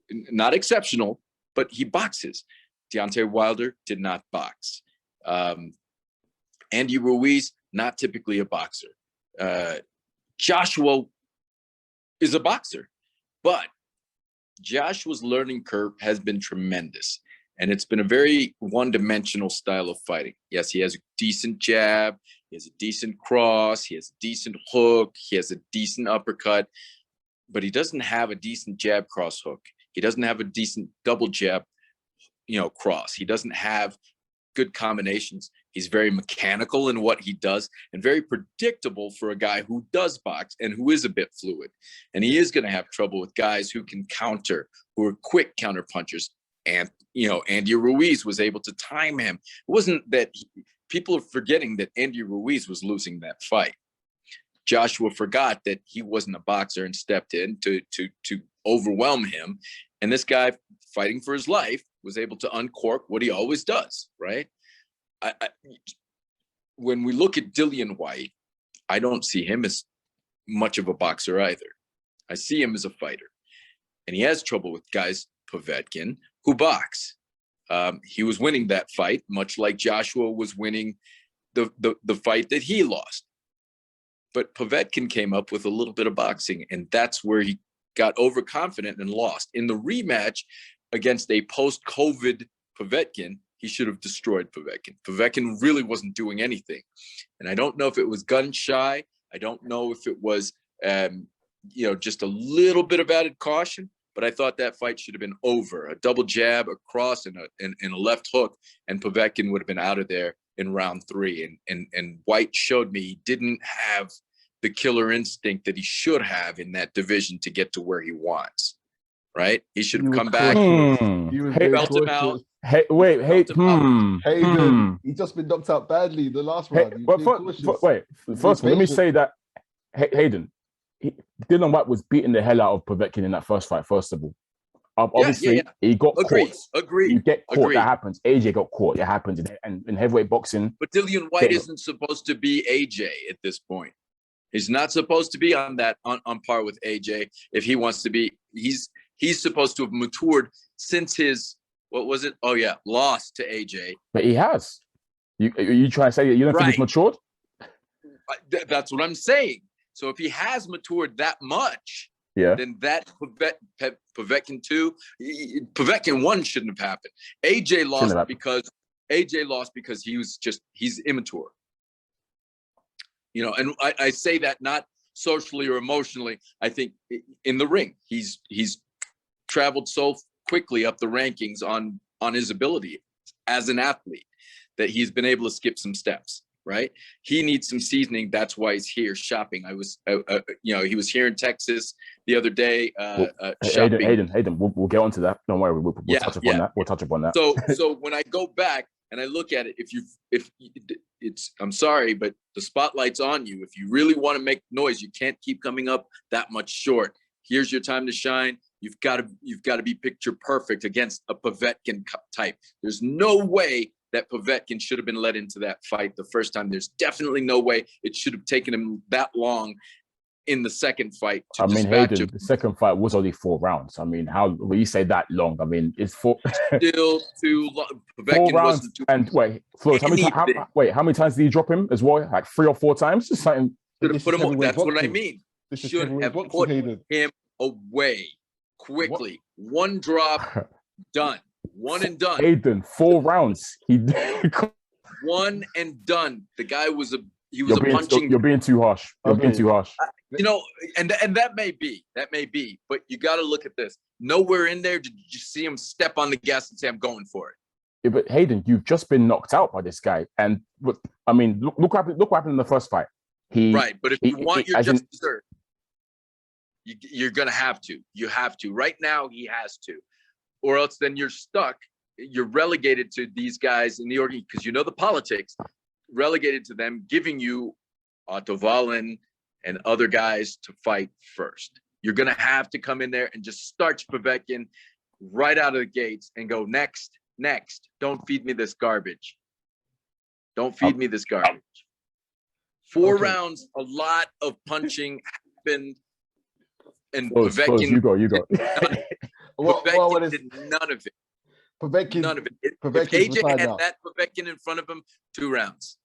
Not exceptional, but he boxes. Deontay Wilder did not box. Andy Ruiz, not typically a boxer. Joshua is a boxer, but Joshua's learning curve has been tremendous. And it's been a very one-dimensional style of fighting. Yes, he has a decent jab. He has a decent cross. He has a decent hook. He has a decent uppercut. But he doesn't have a decent jab cross hook. He doesn't have a decent double jab, cross. He doesn't have good combinations. He's very mechanical in what he does and very predictable for a guy who does box and who is a bit fluid. And he is going to have trouble with guys who can counter, who are quick counter punchers. And, Andy Ruiz was able to time him. It wasn't that people are forgetting that Andy Ruiz was losing that fight. Joshua forgot that he wasn't a boxer and stepped in to overwhelm him. And this guy, fighting for his life, was able to uncork what he always does, right? When we look at Dillian Whyte, I don't see him as much of a boxer either. I see him as a fighter. And he has trouble with guys, Povetkin, who box. He was winning that fight, much like Joshua was winning the fight that he lost. But Povetkin came up with a little bit of boxing, and that's where he got overconfident and lost. In the rematch against a post-COVID Povetkin, he should have destroyed Povetkin. Povetkin really wasn't doing anything. And I don't know if it was gun shy. I don't know if it was, just a little bit of added caution, but I thought that fight should have been over. A double jab, a cross, and a left hook, and Povetkin would have been out of there in round 3. And Whyte showed me he didn't have the killer instinct that he should have in that division to get to where he wants. Right? He should have come back. He was Felt him out. Hayden, he's just been knocked out badly the last round. First of all, let me say that Hayden, Dillian Whyte was beating the hell out of Povetkin in that first fight. First of all, obviously he got caught. Agreed. You get caught. That happens. AJ got caught. It happens. And in heavyweight boxing, but Dillian Whyte isn't supposed to be AJ at this point. He's not supposed to be on par with AJ. If he wants to be, he's supposed to have matured since his, what was it? Oh yeah, loss to AJ. But he has. You trying to say that you don't think he's matured? That's what I'm saying. So if he has matured that much, then that Povetkin 2, Povetkin 1 shouldn't have happened. AJ lost because he's immature. And I say that not socially or emotionally. I think in the ring, he's traveled so quickly up the rankings on his ability as an athlete that he's been able to skip some steps. Right? He needs some seasoning. That's why he's here shopping. He was here in Texas the other day. Shopping. Hayden, we'll get onto that. Don't worry, we'll touch upon that. We'll touch upon that. So when I go back and I look at it, I'm sorry, but the spotlight's on you. If you really want to make noise, you can't keep coming up that much short. Here's your time to shine. You've got to be picture perfect against a Povetkin type. There's no way that Povetkin should have been let into that fight the first time. There's definitely no way it should have taken him that long in the second fight. Hayden, the second fight was only 4 rounds. How when you say that long? It's 4. Still too long. Povetkin 4 rounds. Wasn't too. And wait, Flowz, how many times did he drop him as well? Like 3 or 4 times? Just something. Should have put him. That's what I mean. Should have put him away quickly. What? 1 drop, done. 1 and done. Hayden, 4 rounds. He did. 1 and done. The guy was a punching. You're being too harsh. You're being too harsh. And that may be. But you got to look at this. Nowhere in there did you see him step on the gas and say, "I'm going for it." Yeah, but Hayden, you've just been knocked out by this guy, and look what happened in the first fight. But if you want your just dessert, you're gonna have to. You have to. Right now, he has to. Or else then you're stuck. You're relegated to these guys in the organ because the politics, relegated to them giving you Wallin and other guys to fight first. You're going to have to come in there and just start Povetkin right out of the gates and go next. Don't feed me this garbage. Don't feed me this garbage. 4 rounds, a lot of punching happened. And Povetkin, you go. Povetkin did none of it. None of it. If AJ had that Povetkin in front of him, 2 rounds.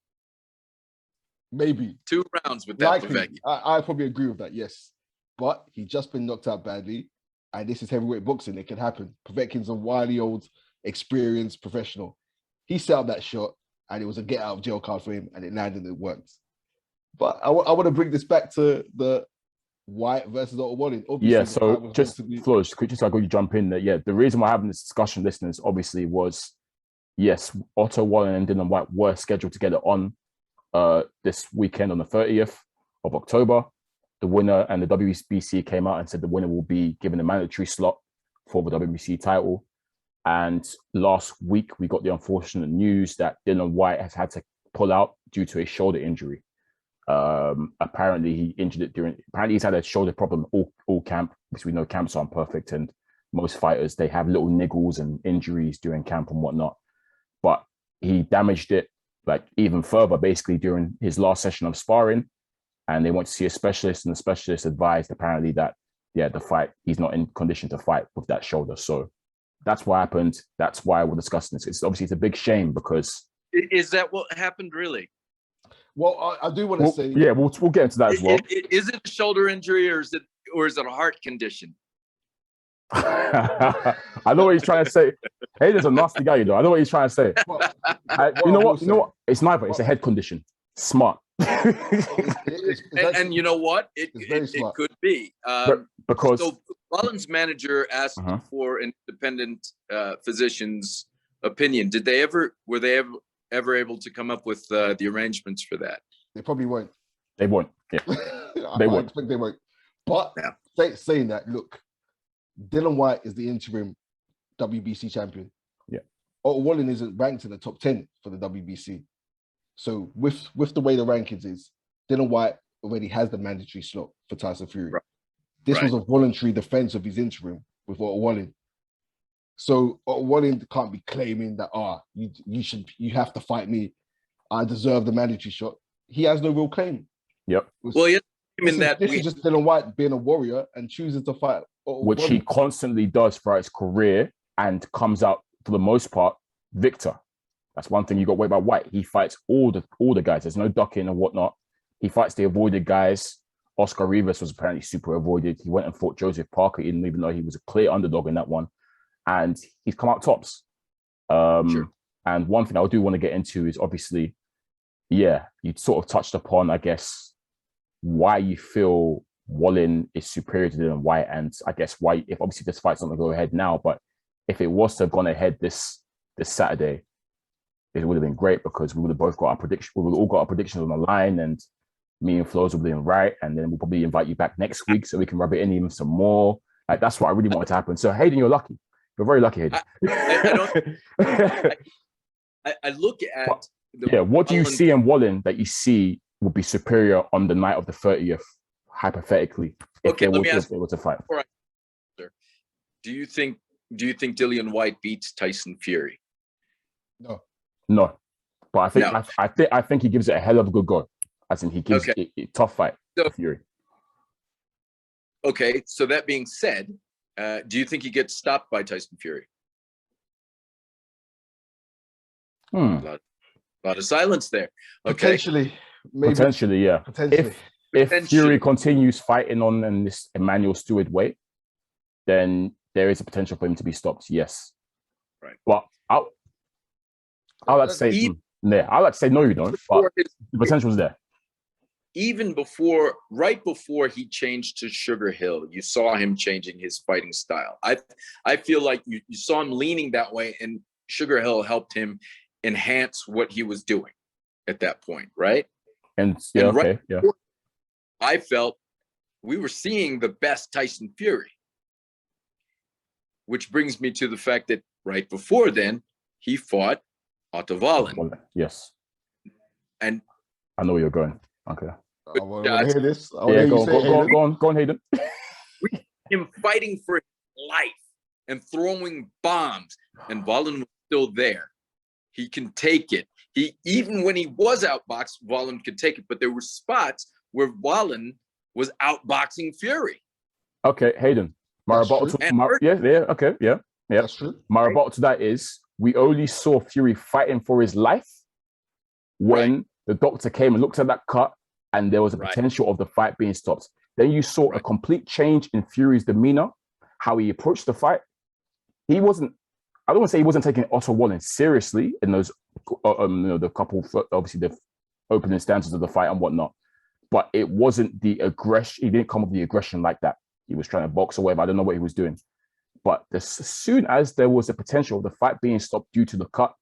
Maybe 2 rounds with that Povetkin. I probably agree with that, yes. But he's just been knocked out badly. And this is heavyweight boxing. It can happen. Povetkin's a wily old, experienced professional. He set up that shot and it was a get out of jail card for him and it landed and it worked. But I want to bring this back to the Whyte versus Wallin. So just Flowz, just I got you jump in there. The reason we're having this discussion, listeners, obviously was Wallin and Dillian Whyte were scheduled to get it on this weekend on the 30th of October. The winner and the WBC came out and said the winner will be given a mandatory slot for the WBC title. And last week we got the unfortunate news that Dillian Whyte has had to pull out due to a shoulder injury. Apparently he injured it apparently he's had a shoulder problem all camp, because we know camps aren't perfect, and most fighters, they have little niggles and injuries during camp and whatnot. But he damaged it like even further basically during his last session of sparring, and they went to see a specialist, and the specialist advised apparently that the fight, he's not in condition to fight with that shoulder. So that's what happened. That's why we're discussing this. It's obviously, it's a big shame because... Is that what happened really? Well, I do want to say... Yeah, we'll get into that as well. Is it a shoulder injury or is it a heart condition? I know what he's trying to say. Hayden's a nasty guy, you know. I know what he's trying to say. You know what? It's neither. It's a head condition. Smart. And you know what? It could be. Because so Wallin's manager asked for an independent physician's opinion. Were they ever able to come up with the arrangements for that? They probably won't. They won't. Yeah. I expect they won't. But saying that, look, Dillian Whyte is the interim WBC champion. Yeah. Wallin isn't ranked in the top 10 for the WBC. So with the way the rankings is, Dillian Whyte already has the mandatory slot for Tyson Fury. Right. This was a voluntary defense of his interim with Wallin. So Wallin can't be claiming that you have to fight me. I deserve the mandatory shot. He has no real claim. Yep. This is just Dillian Whyte being a warrior and choosing to fight. Which he constantly does throughout his career and comes out, for the most part, victor. That's one thing you got to worry about Whyte. He fights all the guys. There's no ducking and whatnot. He fights the avoided guys. Oscar Rivas was apparently super avoided. He went and fought Joseph Parker, even though he was a clear underdog in that one. And he's come out tops. Sure. And one thing I do want to get into is obviously, you sort of touched upon, I guess, why you feel Wallin is superior to Dillian Whyte, and I guess why, if obviously this fight's not going to go ahead now, but if it was to have gone ahead this Saturday, it would have been great because we would have both got our prediction. We would have all got our predictions on the line, and me and Flowz will be in right, and then we'll probably invite you back next week so we can rub it in even some more. Like, that's what I really wanted to happen. So Hayden, you're lucky. You're very lucky, Hayden. I look at what do you see in Wallin that you see would be superior on the night of the 30th? Hypothetically, if let me ask, able to fight. Do you think Dillian Whyte beats Tyson Fury? No, but I think he gives it a hell of a good go. As in, he gives it a tough fight to Fury. Okay, so that being said, do you think he gets stopped by Tyson Fury? A lot of silence there. Okay. Potentially, yeah. If Fury continues fighting on in this Emmanuel Stewart weight, then there is a potential for him to be stopped. Yes, right. But I'll like to say no, you don't. But the potential is there. Even right before he changed to Sugar Hill, you saw him changing his fighting style. I feel like you saw him leaning that way, and Sugar Hill helped him enhance what he was doing at that point, right? I felt we were seeing the best Tyson Fury, which brings me to the fact that right before then, he fought Otto Wallin. Yes. And I know where you're going. Okay. I want to hear this. Go on, Hayden. Him fighting for his life and throwing bombs, and Wallin was still there. He can take it. Even when he was outboxed, Wallin could take it, but there were spots where Wallin was outboxing Fury. Okay, Hayden. My rebuttal to That's true. My rebuttal to that is we only saw Fury fighting for his life when the doctor came and looked at that cut and there was a potential of the fight being stopped. Then you saw a complete change in Fury's demeanor, how he approached the fight. I don't want to say he wasn't taking Otto Wallin seriously in those, the couple, obviously the opening stances of the fight and whatnot. But it wasn't the aggression. He didn't come with the aggression like that. He was trying to box or whatever. I don't know what he was doing. But as soon as there was a potential of the fight being stopped due to the cut,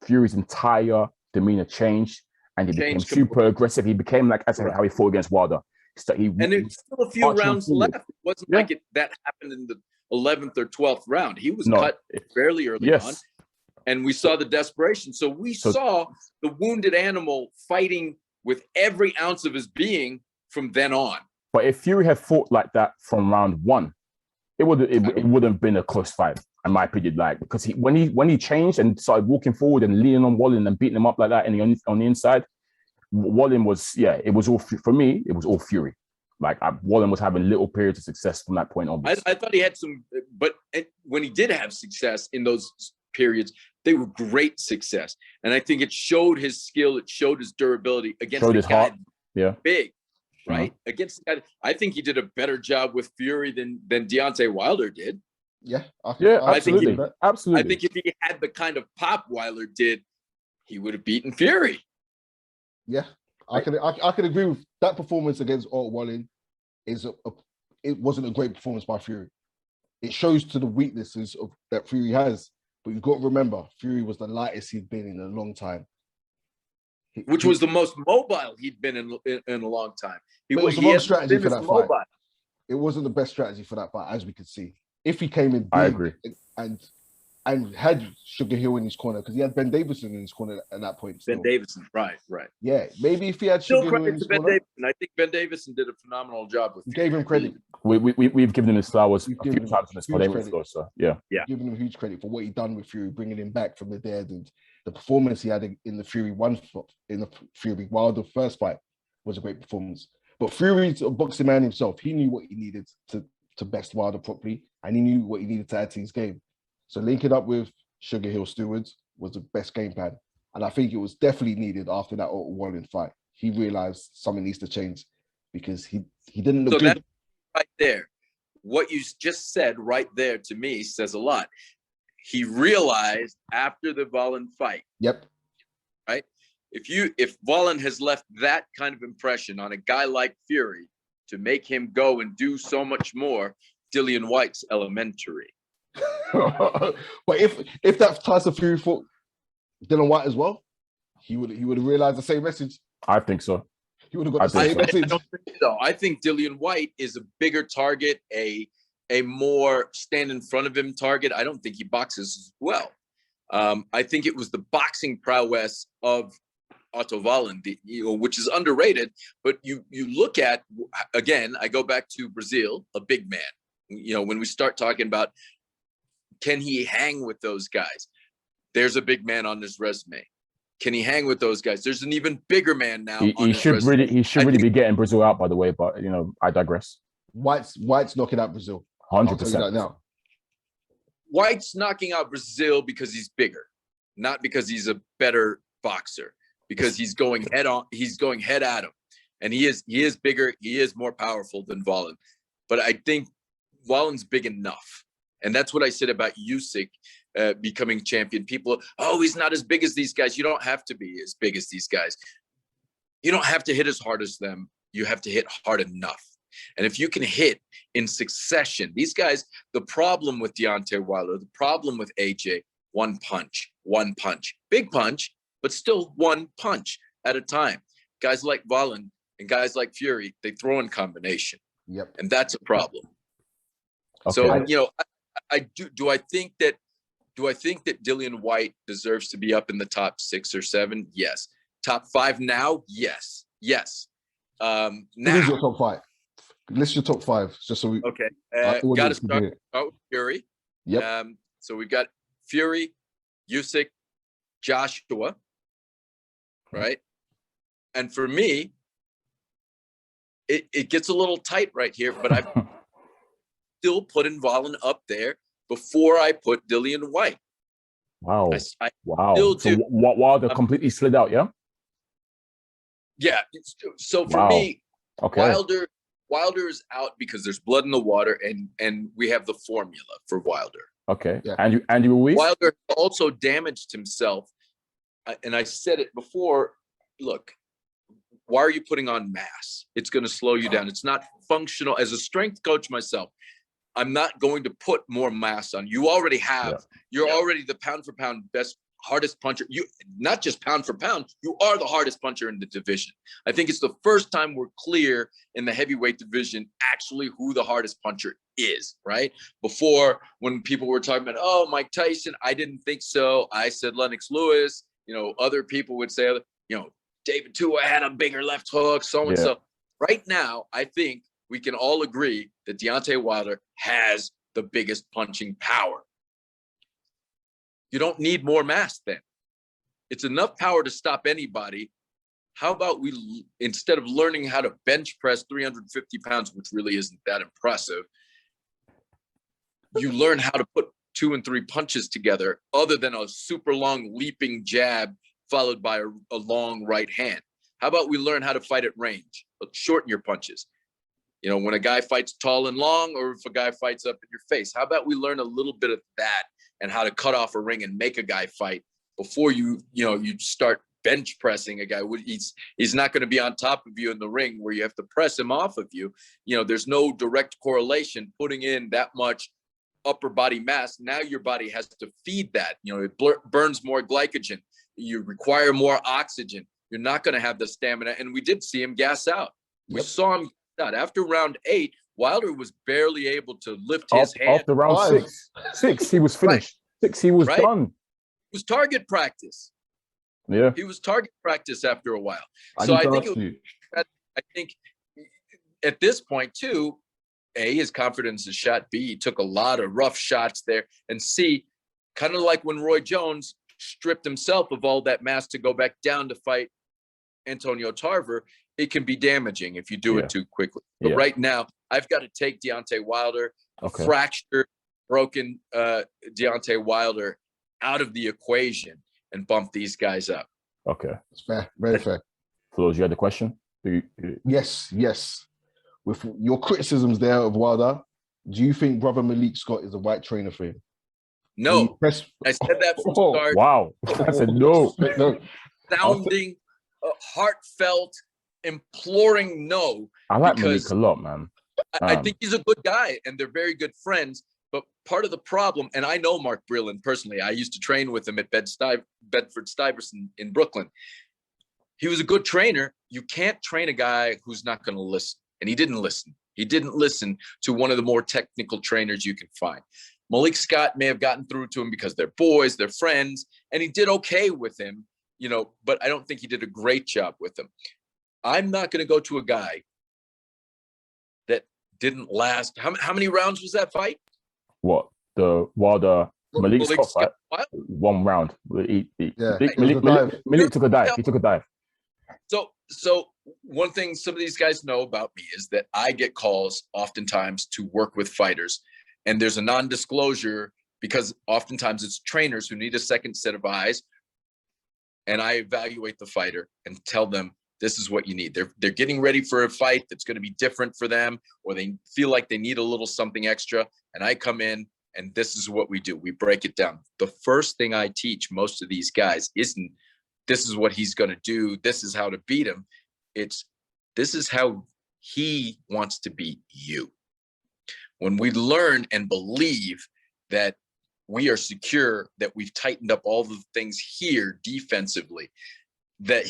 Fury's entire demeanor changed and he became super aggressive. He became like how he fought against Wilder. And there's still a few rounds left. It wasn't like that happened in the 11th or 12th round. He was cut fairly early on. And we saw the desperation. So we saw the wounded animal fighting with every ounce of his being from then on. But if Fury had fought like that from round one, it wouldn't have been a close fight, in my opinion. Like, because when he changed and started walking forward and leaning on Wallin and beating him up like that on the inside, Wallin was, it was all, for me, it was all Fury. Like, Wallin was having little periods of success from that point onwards. I thought he had some, but when he did have success in those periods, they were great success. And I think it showed his skill, it showed his durability against the guy big. Right? Against the guy, I think he did a better job with Fury than Deontay Wilder did. Yeah, absolutely. I think if he had the kind of pop Wilder did, he would have beaten Fury. Yeah, I can agree with that. Performance against Wallin it wasn't a great performance by Fury. It shows to the weaknesses that Fury has. But you've got to remember, Fury was the lightest he'd been in a long time. Which was the most mobile he'd been in a long time. It was the wrong strategy for that fight. It wasn't the best strategy for that fight, as we could see. If he came in big, I agree, and had Sugar Hill in his corner, because he had Ben Davison in his corner at that point. Ben Davison, right. Yeah, maybe if he had Sugar Hill in his corner. Davison. I think Ben Davison did a phenomenal job with. Gave him credit. We've given him his flowers a few times in this podcast. So giving him huge credit for what he done with Fury, bringing him back from the dead, and the performance he had in the Fury Wilder first fight was a great performance. But Fury's a boxing man himself. He knew what he needed to best Wilder properly, and he knew what he needed to add to his game. So linking up with Sugar Hill Stewards was the best game plan. And I think it was definitely needed after that Wallin fight. He realized something needs to change because he didn't look good. Right there, what you just said right there to me says a lot. He realized after the Wallin fight. Yep. Right? If Wallin has left that kind of impression on a guy like Fury to make him go and do so much more, Dillian Whyte's elementary. But if that Tyson Fury fought Dillian Whyte as well, he would have realized the same message. I think so. He would have got the same message. I don't think so. I think Dillian Whyte is a bigger target, a more stand in front of him target. I don't think he boxes as well. I think it was the boxing prowess of Otto Wallin, which is underrated. But you look at, again, I go back to Brazil, a big man. When we start talking about can he hang with those guys? There's a big man on his resume. Can he hang with those guys? There's an even bigger man now. He should really be getting Brazil out, by the way. But I digress. Whyte's knocking out Brazil. 100% now. Whyte's knocking out Brazil because he's bigger, not because he's a better boxer. Because he's going head on. He's going head at him, and he is bigger. He is more powerful than Wallin. But I think Wallin's big enough. And that's what I said about Usyk becoming champion. People, he's not as big as these guys. You don't have to be as big as these guys. You don't have to hit as hard as them. You have to hit hard enough. And if you can hit in succession, these guys, the problem with Deontay Wilder, the problem with AJ, one punch, big punch, but still one punch at a time. Guys like Wallin and guys like Fury, they throw in combination. Yep. And that's a problem. Okay. So, do I think that Dillian Whyte deserves to be up in the top 6 or 7? Yes. Top 5 now? Yes. Now. Who's your top 5? List your top 5, just so we. Okay. Got to start with Fury. Yep. So we've got Fury, Usyk, Joshua, right? And for me, it gets a little tight right here, but I've still putting Wallin up there before I put Dillian Whyte. Wow. Wow. So Wilder completely slid out, yeah? Yeah. So for me, okay. Wilder is out because there's blood in the water, and we have the formula for Wilder. Okay. Yeah. Andy Ruiz? Wilder also damaged himself. And I said it before, look, why are you putting on mass? It's going to slow you down. It's not functional. As a strength coach myself, I'm not going to put more mass on. You already have. Yeah. You're already the pound for pound best, hardest puncher. You not just pound for pound, you are the hardest puncher in the division. I think it's the first time we're clear in the heavyweight division actually who the hardest puncher is, right? Before, when people were talking about, Mike Tyson, I didn't think so. I said Lennox Lewis. Other people would say, David Tua had a bigger left hook, so-and-so. Right now, I think we can all agree that Deontay Wilder has the biggest punching power. You don't need more mass then. It's enough power to stop anybody. How about we, instead of learning how to bench press 350 pounds, which really isn't that impressive, you learn how to put 2 and 3 punches together other than a super long leaping jab followed by a long right hand. How about we learn how to fight at range? Shorten your punches. You know, when a guy fights tall and long, or if a guy fights up in your face, how about we learn a little bit of that and how to cut off a ring and make a guy fight before you start bench pressing a guy. He's not going to be on top of you in the ring where you have to press him off of you. You know, there's no direct correlation putting in that much upper body mass. Now your body has to feed that. You know, it burns more glycogen. You require more oxygen. You're not going to have the stamina. And we did see him gas out. We saw him gas out. After round 8, Wilder was barely able to lift his hand. After round 6, he was finished. Right. 6, he was done. It was target practice. Yeah. He was target practice after a while. I think at this point too, A, his confidence is shot. B, he took a lot of rough shots there. And C, kind of like when Roy Jones stripped himself of all that mass to go back down to fight Antonio Tarver, it can be damaging if you do it too quickly. But right now, I've got to take Deontay Wilder, fractured, broken Deontay Wilder out of the equation and bump these guys up. Okay. It's fair. Very fair. Flowz, you had a question? Yes. With your criticisms there of Wilder, do you think brother Malik Scott is the right trainer for him? No. I said that from the start. Wow. I said no. Sounding, heartfelt, imploring no. I like Malik a lot, man. I think he's a good guy, and they're very good friends. But part of the problem, and I know Mark Breland personally, I used to train with him at Bedford-Stuyvesant in Brooklyn. He was a good trainer. You can't train a guy who's not going to listen. And he didn't listen. He didn't listen to one of the more technical trainers you can find. Malik Scott may have gotten through to him because they're boys, they're friends, and he did okay with him, you know, but I don't think he did a great job with him. I'm not going to go to a guy that didn't last. How many rounds was that fight? What? The Wilder Malik Scott fight? 1 round. Malik took a dive. He took a dive. So one thing some of these guys know about me is that I get calls oftentimes to work with fighters, and there's a non-disclosure because oftentimes it's trainers who need a second set of eyes, and I evaluate the fighter and tell them this is what you need. They're getting ready for a fight that's going to be different for them, or they feel like they need a little something extra, and I come in and this is what we do. We break it down. The first thing I teach most of these guys isn't this is what he's going to do, this is how to beat him. It's this is how he wants to beat you. When we learn and believe that we are secure, that we've tightened up all the things here defensively, that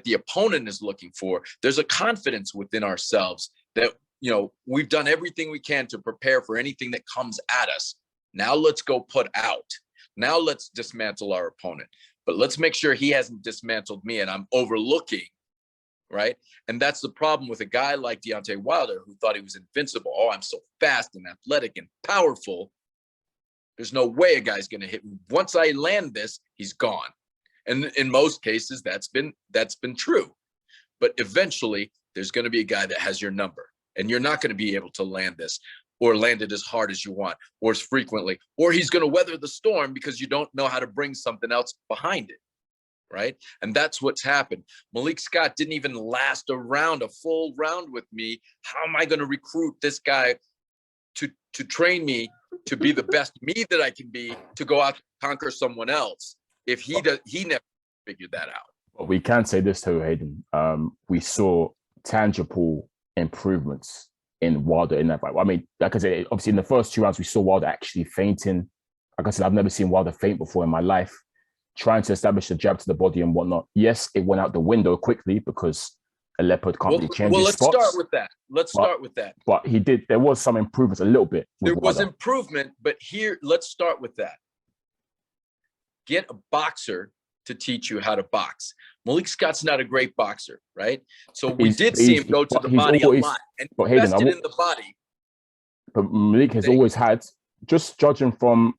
the opponent is looking for, there's a confidence within ourselves that, you know, we've done everything we can to prepare for anything that comes at us. Now let's go put out. Now let's dismantle our opponent. But let's make sure he hasn't dismantled me and I'm overlooking, right? And that's the problem with a guy like Deontay Wilder who thought he was invincible. Oh, I'm so fast and athletic and powerful. There's no way a guy's going to hit me. Once I land this, he's gone. And in most cases, that's been true. But eventually, there's going to be a guy that has your number. And you're not going to be able to land this or land it as hard as you want or as frequently. Or he's going to weather the storm because you don't know how to bring something else behind it, right? And that's what's happened. Malik Scott didn't even last a full round with me. How am I going to recruit this guy to train me to be the best me that I can be, to go out and conquer someone else if he never figured that out? Well, we can say this too, Hayden. We saw tangible improvements in Wilder in that fight. I mean, like I said, obviously in the first 2 rounds, we saw Wilder actually fainting. Like I said, I've never seen Wilder faint before in my life, trying to establish a jab to the body and whatnot. Yes, it went out the window quickly because a leopard can't really change his spots. Let's start with that. But he did. There was some improvements, a little bit. There was improvement, but here, let's start with that. Get a boxer to teach you how to box. Malik Scott's not a great boxer, right? So we did see him go to the body a lot and invested in the body. But Malik has always had, just judging from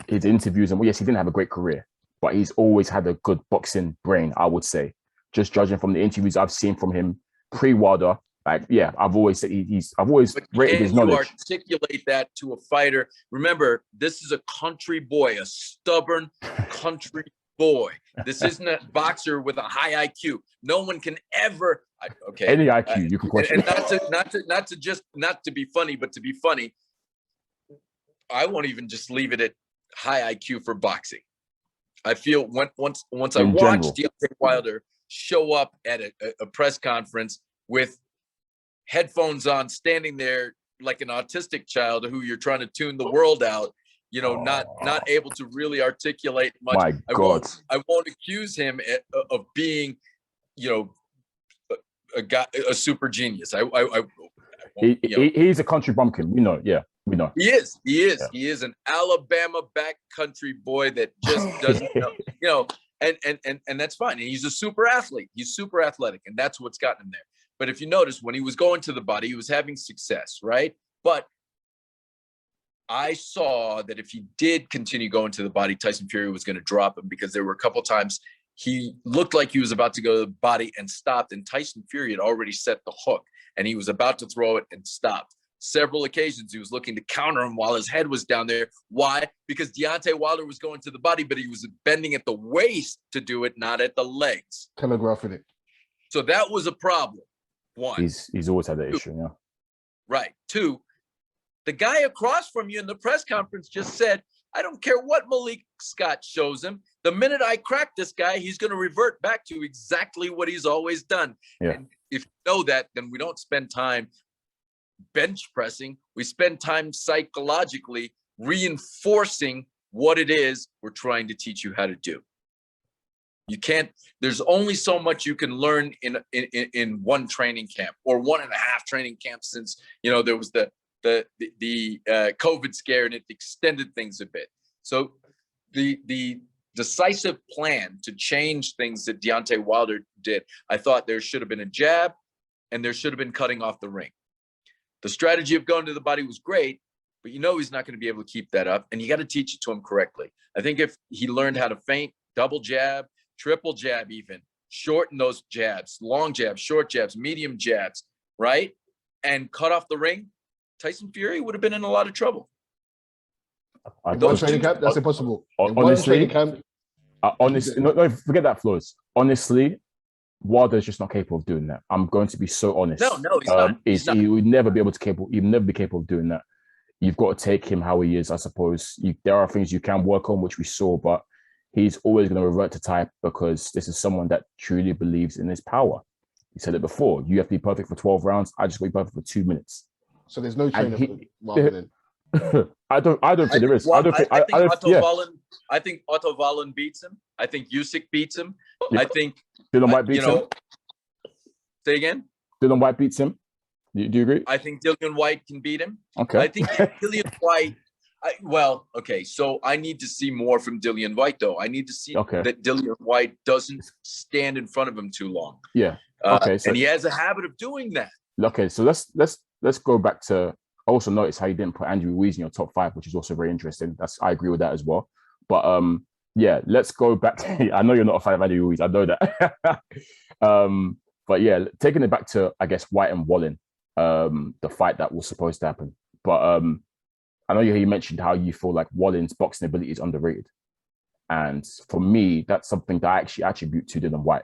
his interviews, and yes, he didn't have a great career, but he's always had a good boxing brain, I would say. Just judging from the interviews I've seen from him pre-Wilder, like, yeah, I've always said I've always rated his knowledge. You articulate that to a fighter. Remember, this is a country boy, a stubborn country boy. This isn't a boxer with a high IQ. No one can ever. Okay, any IQ you can question. And not to be funny, but to be funny, I won't even just leave it at high IQ for boxing. I feel once I watched Deontay Wilder show up at a press conference with headphones on, standing there like an autistic child who you're trying to tune the world out, you know, not able to really articulate much. My God. I won't accuse him of being, you know, a super genius. He's a country bumpkin. We know. Yeah, we know. He is. Yeah. He is an Alabama backcountry boy that just doesn't know, you know, and that's fine. And he's a super athlete. He's super athletic, and that's what's gotten him there. But if you notice, when he was going to the body, he was having success, right? But I saw that if he did continue going to the body, Tyson Fury was going to drop him, because there were a couple times he looked like he was about to go to the body and stopped, and Tyson Fury had already set the hook, and he was about to throw it and stopped. Several occasions he was looking to counter him while his head was down there. Why? Because Deontay Wilder was going to the body, but he was bending at the waist to do it, not at the legs. Telegraphing it. So that was a problem. One. He's always had that issue, yeah. Right. Two, the guy across from you in the press conference just said, I don't care what Malik Scott shows him. The minute I crack this guy, he's going to revert back to exactly what he's always done. Yeah. And if you know that, then we don't spend time bench pressing. We spend time psychologically reinforcing what it is we're trying to teach you how to do. You can't, there's only so much you can learn in one training camp, or 1.5 training camps, since, you know, there was the COVID scare and it extended things a bit. So the decisive plan to change things that Deontay Wilder did, I thought there should have been a jab and there should have been cutting off the ring. The strategy of going to the body was great, but you know he's not going to be able to keep that up, and you got to teach it to him correctly. I think if he learned how to feint, double jab, triple jab, even shorten those jabs, long jabs, short jabs, medium jabs, right? And cut off the ring, Tyson Fury would have been in a lot of trouble. In one training camp, that's impossible. Honestly, no, forget that, Flowz. Honestly, Wilder's just not capable of doing that. I'm going to be so honest. No, he's not. He would never be able to He'd never be capable of doing that. You've got to take him how he is, I suppose. There are things you can work on, which we saw, but he's always going to revert to type, because this is someone that truly believes in his power. He said it before. You have to be perfect for 12 rounds. I just want to be perfect for 2 minutes. So there's no trainer for Marvin. I don't think there is. Well, I think Otto Wallin beats him. I think Usyk beats him. Yeah. I think Dillian Whyte beats him. Say again? Dillian Whyte beats him. Do you agree? I think Dillian Whyte can beat him. Okay. I think Dillian Whyte. So I need to see more from Dillian Whyte, though. I need to see that Dillian Whyte doesn't stand in front of him too long. Yeah. Okay. And he has a habit of doing that. Okay. So let's go back to. I also noticed how you didn't put Andrew Ruiz in your top 5, which is also very interesting. I agree with that as well. But yeah, let's go back to. I know you're not a fan of Andrew Ruiz. I know that. But yeah, taking it back to, I guess, Whyte and Wallin, the fight that was supposed to happen. But I know you mentioned how you feel like Wallin's boxing ability is underrated. And for me, that's something that I actually attribute to Dillian Whyte,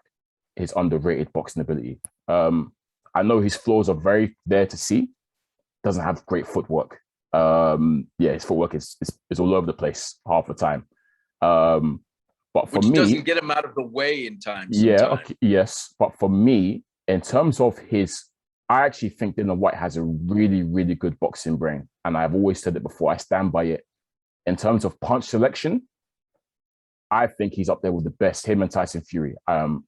his underrated boxing ability. I know his flaws are very there to see. Doesn't have great footwork. His footwork is all over the place half the time. But for me, doesn't get him out of the way in time. Yes. But for me, in terms of I actually think Dillian Whyte has a really, really good boxing brain. And I've always said it before, I stand by it. In terms of punch selection, I think he's up there with the best, him and Tyson Fury.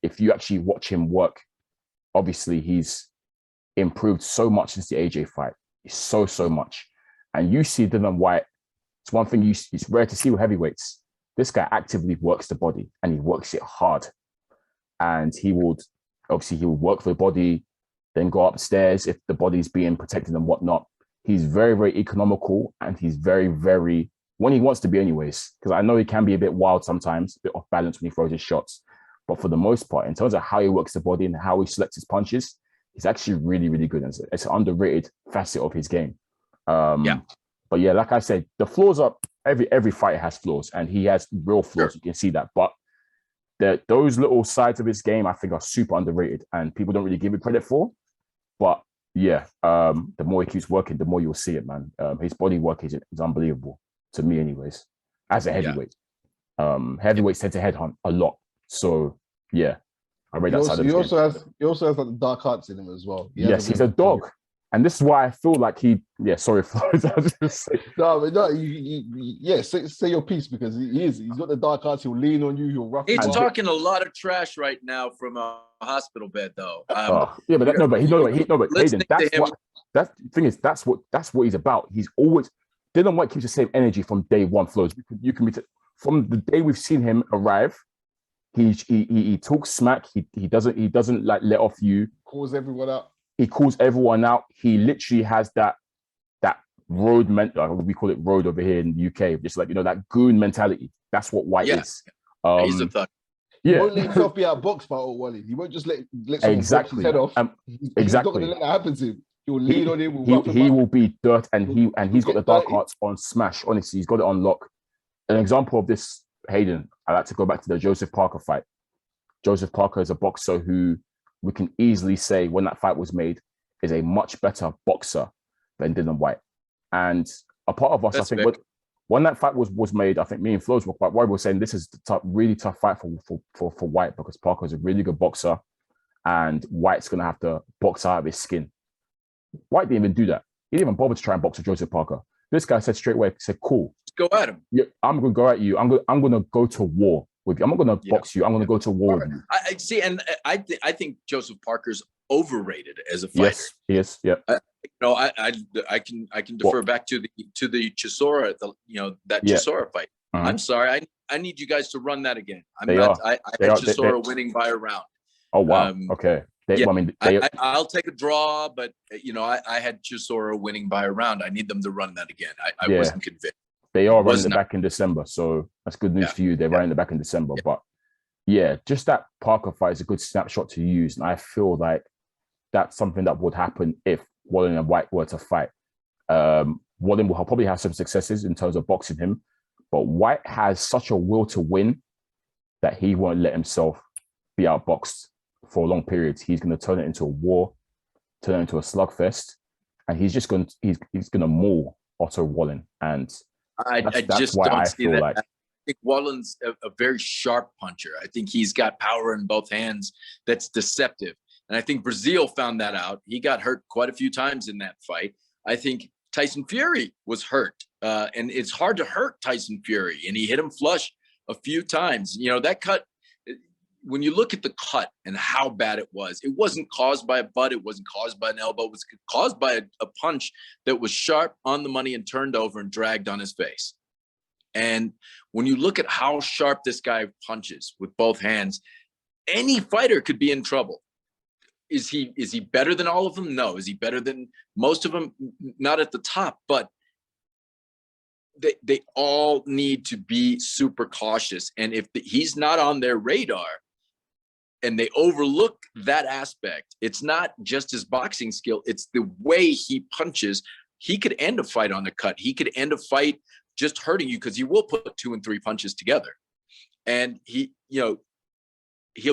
If you actually watch him work, obviously he's improved so much since the AJ fight. So much. And you see Dillian Whyte, it's one thing it's rare to see with heavyweights. This guy actively works the body, and he works it hard. And he would work for the body, then go upstairs if the body's being protected and whatnot. He's very, very economical, and he's very, very, when he wants to be anyways, because I know he can be a bit wild sometimes, a bit off balance when he throws his shots. But for the most part, in terms of how he works the body and how he selects his punches, he's actually really, really good. It's an underrated facet of his game. But yeah, like I said, the flaws are, every fighter has flaws, and he has real flaws. Sure. You can see that. But those little sides of his game, I think, are super underrated, and people don't really give it credit for. But yeah, the more he keeps working, the more you'll see it, man. His body work is unbelievable to me, anyways. As a heavyweight, heavyweights tend to headhunt a lot. So yeah, I rate that side of his game. He also has like the dark arts in him as well. Yes, he's a dog. And this is why I feel like sorry, Flowz. Say your piece, because he's got the dark arts. He'll lean on you. He'll rough. He's talking a lot of trash right now from a hospital bed, though. But Hayden, that's what he's about. He's always, Dillian Whyte keeps the same energy from day one. Flowz, you can be from the day we've seen him arrive. He talks smack. He doesn't like let off you. Calls everyone out. He calls everyone out. He literally has that road we call it road over here in the UK, just like, that goon mentality. That's what Whyte is. He's a thug. He won't let himself be out box battle, Wallin. He won't just let someone box his head off. He's not going to let that happen to him. He'll lean on him. He will be dirt, and he's got the dark arts on smash. Honestly, he's got it on lock. An example of this, Hayden, I like to go back to the Joseph Parker fight. Joseph Parker is a boxer who we can easily say, when that fight was made, is a much better boxer than Dillian Whyte. And a part of us, I think, when that fight was made, I think me and Flowz were quite worried. We were saying this is the really tough fight for Whyte, because Parker is a really good boxer, and Whyte's going to have to box out of his skin. Whyte didn't even do that. He didn't even bother to try and box with Joseph Parker. This guy said straight away, cool. Go at him. Yeah, I'm going to go at you. I'm going to go to war with you. I'm not going to box you. I'm going to go to war with you. I see, and I think Joseph Parker's overrated as a fighter. Yes, he is. Yeah. I can defer back to the Chisora, Chisora fight. Mm-hmm. I'm sorry, I need you guys to run that again. I had Chisora winning by a round. Oh wow. Okay. I'll take a draw, but I had Chisora winning by a round. I need them to run that again. I wasn't convinced. They are running it back in December, so that's good news for you. They're running it back in December, but just that Parker fight is a good snapshot to use, and I feel like that's something that would happen if Wallin and Whyte were to fight. Wallin will probably have some successes in terms of boxing him, but Whyte has such a will to win that he won't let himself be outboxed for long periods. He's going to turn it into a war, turn it into a slugfest, and he's going to maul Otto Wallin. And I just don't see that. Like, I think Wallin's a very sharp puncher. I think he's got power in both hands that's deceptive. And I think Brazil found that out. He got hurt quite a few times in that fight. I think Tyson Fury was hurt. And it's hard to hurt Tyson Fury. And he hit him flush a few times. That cut, when you look at the cut and how bad it wasn't caused by a butt. It wasn't caused by an elbow. It was caused by a punch that was sharp, on the money, and turned over and dragged on his face. And when you look at how sharp this guy punches with both hands, any fighter could be in trouble. Is he better than all of them? No. Is he better than most of them? Not at the top, but they all need to be super cautious. And if he's not on their radar and they overlook that aspect, it's not just his boxing skill, it's the way he punches. He could end a fight on a cut. He could end a fight just hurting you, because he will put 2 and 3 punches together. And he'll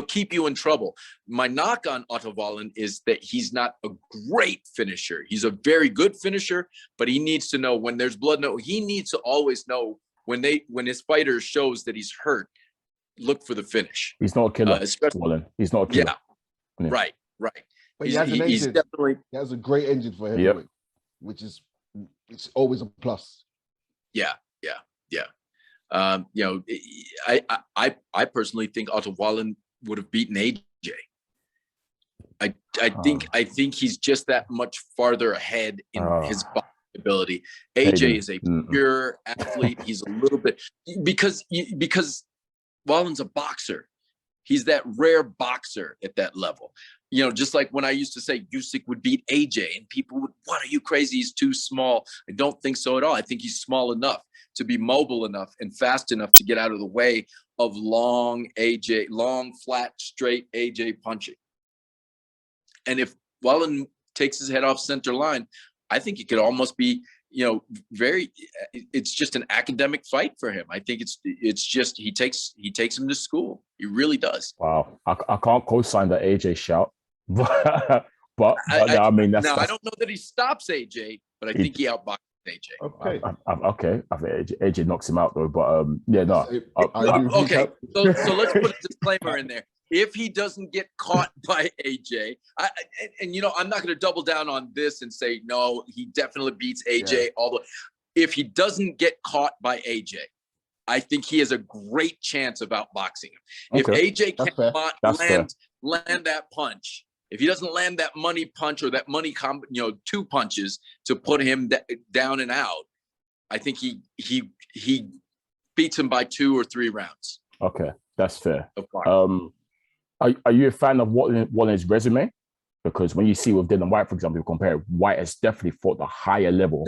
keep you in trouble. My knock on Otto Wallin is that he's not a great finisher. He's a very good finisher, but he needs to know when there's blood. No, he needs to always know when his fighter shows that he's hurt, look for the finish. He's not a killer, Wallin. He's not a killer. Yeah. Right. But he has an engine. He has a great engine for heavyweight, which is it's always a plus. Yeah. I personally think Otto Wallin would have beaten AJ. I think he's just that much farther ahead in his ability. AJ Hayden. is a pure athlete. He's a little bit because Wallin's a boxer. He's that rare boxer at that level. You know, just like when I used to say Usyk would beat AJ, and people would, what, are you crazy? He's too small. I don't think so at all. I think he's small enough to be mobile enough and fast enough to get out of the way of long, flat, straight AJ punching. And if Wallin takes his head off center line, I think it could almost be, you know, it's just an academic fight for him. I think it's just, he takes him to school. He really does. Wow. I can't co-sign the AJ shout, but I mean, that's I don't know that he stops AJ, but I think he outboxes AJ. Okay. Okay. I think AJ knocks him out though, but yeah, no. Okay. So let's put a disclaimer in there. If he doesn't get caught by AJ, and you know, I'm not going to double down on this and say, no, he definitely beats AJ. Although if he doesn't get caught by AJ, I think he has a great chance of outboxing him. Okay. If AJ can't land that punch, if he doesn't land that money punch or that money two punches to put him down and out, I think he beats him by 2 or 3 rounds. Okay, that's fair. Are you a fan of Wallin's resume? Because when you see with Dillian Whyte, for example, you compare, Whyte has definitely fought the higher level.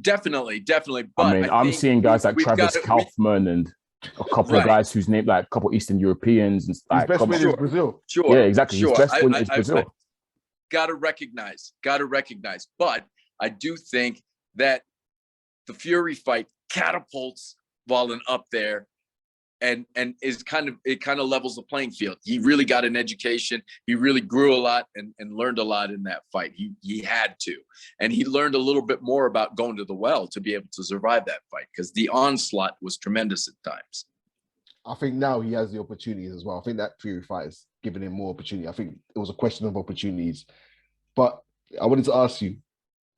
Definitely. But I mean, I'm seeing guys like Travis Kaufman and a couple of guys who's named like a couple Eastern Europeans. And his best win is Brazil. Sure. Yeah, exactly. His best win is Brazil. Gotta recognize. But I do think that the Fury fight catapults Wallin up there. And is kind of levels the playing field. He really got an education. He really grew a lot and learned a lot in that fight. He had to. And he learned a little bit more about going to the well to be able to survive that fight, because the onslaught was tremendous at times. I think now he has the opportunities as well. I think that Fury fight has given him more opportunity. I think it was a question of opportunities. But I wanted to ask you,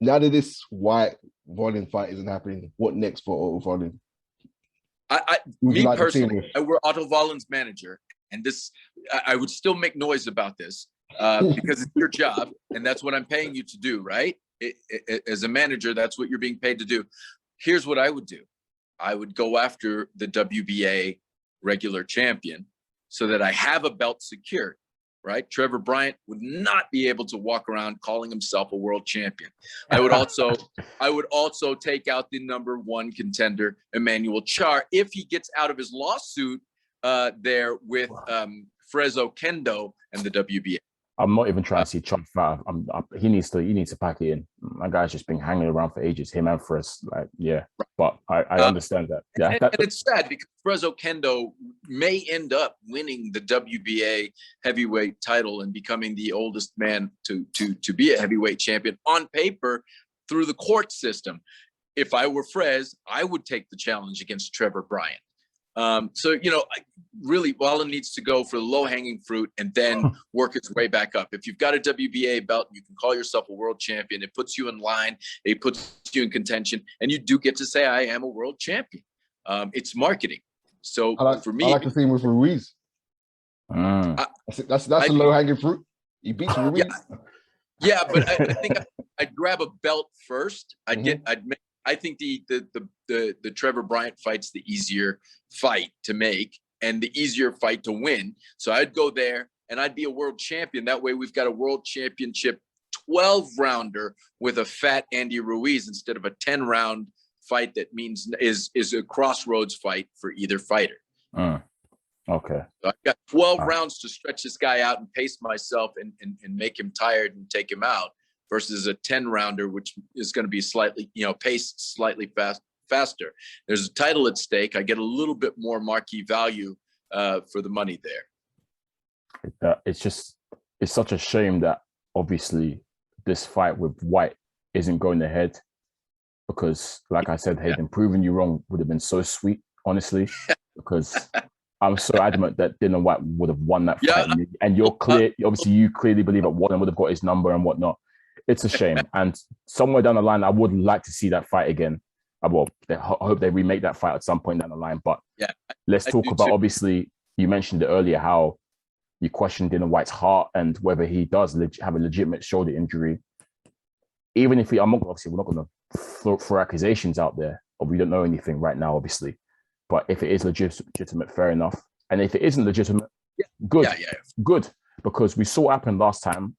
now that this Wallin fight isn't happening, what next for Otto Wallin? Me personally, we're Otto Wallin's manager, and I would still make noise about this because it's your job, and that's what I'm paying you to do, right? As a manager, that's what you're being paid to do. Here's what I would do. I would go after the WBA regular champion so that I have a belt secured, right? Trevor Bryant would not be able to walk around calling himself a world champion. I would also take out the #1 contender, Emmanuel Char, if he gets out of his lawsuit there with Frezzo Kendo and the WBA. I'm not even trying to see Char fight. He needs to pack it in. My guy's just been hanging around for ages. Him and Frez, But I understand that. Yeah, and it's sad because Frezzo Kendo may end up winning the WBA heavyweight title and becoming the oldest man to be a heavyweight champion on paper through the court system. If I were Frez, I would take the challenge against Trevor Bryant. So, you know, really, Wallin needs to go for the low-hanging fruit and then work his way back up. If you've got a WBA belt, you can call yourself a world champion. It puts you in line. It puts you in contention. And you do get to say, I am a world champion. It's marketing. So for me... I like to see him with Ruiz. That's a low-hanging fruit. He beats Ruiz. Yeah, but I think I'd grab a belt first. I think the Trevor Bryant fight's the easier fight to make and the easier fight to win. So I'd go there and I'd be a world champion. That way we've got a world championship 12-rounder with a fat Andy Ruiz instead of a 10-round fight that means is a crossroads fight for either fighter. Okay. So I've got 12 rounds to stretch this guy out and pace myself and make him tired and take him out, versus a 10-rounder, which is going to be slightly, paced slightly faster. There's a title at stake. I get a little bit more marquee value for the money there. It's such a shame that obviously this fight with Whyte isn't going ahead, because like I said, Hayden, proving you wrong would have been so sweet, honestly, because I'm so adamant that Dillian Whyte would have won that fight. And you're clear, obviously you clearly believe that Wallin would have got his number and whatnot. It's a shame. And somewhere down the line, I would like to see that fight again. I hope they remake that fight at some point down the line. But let's talk about, obviously, you mentioned it earlier, how you questioned Dillian Whyte's heart and whether he does have a legitimate shoulder injury. even if we're not going to throw accusations out there, or we don't know anything right now, obviously. But if it is legitimate, fair enough. And if it isn't legitimate, good, good. Because we saw what happened last time.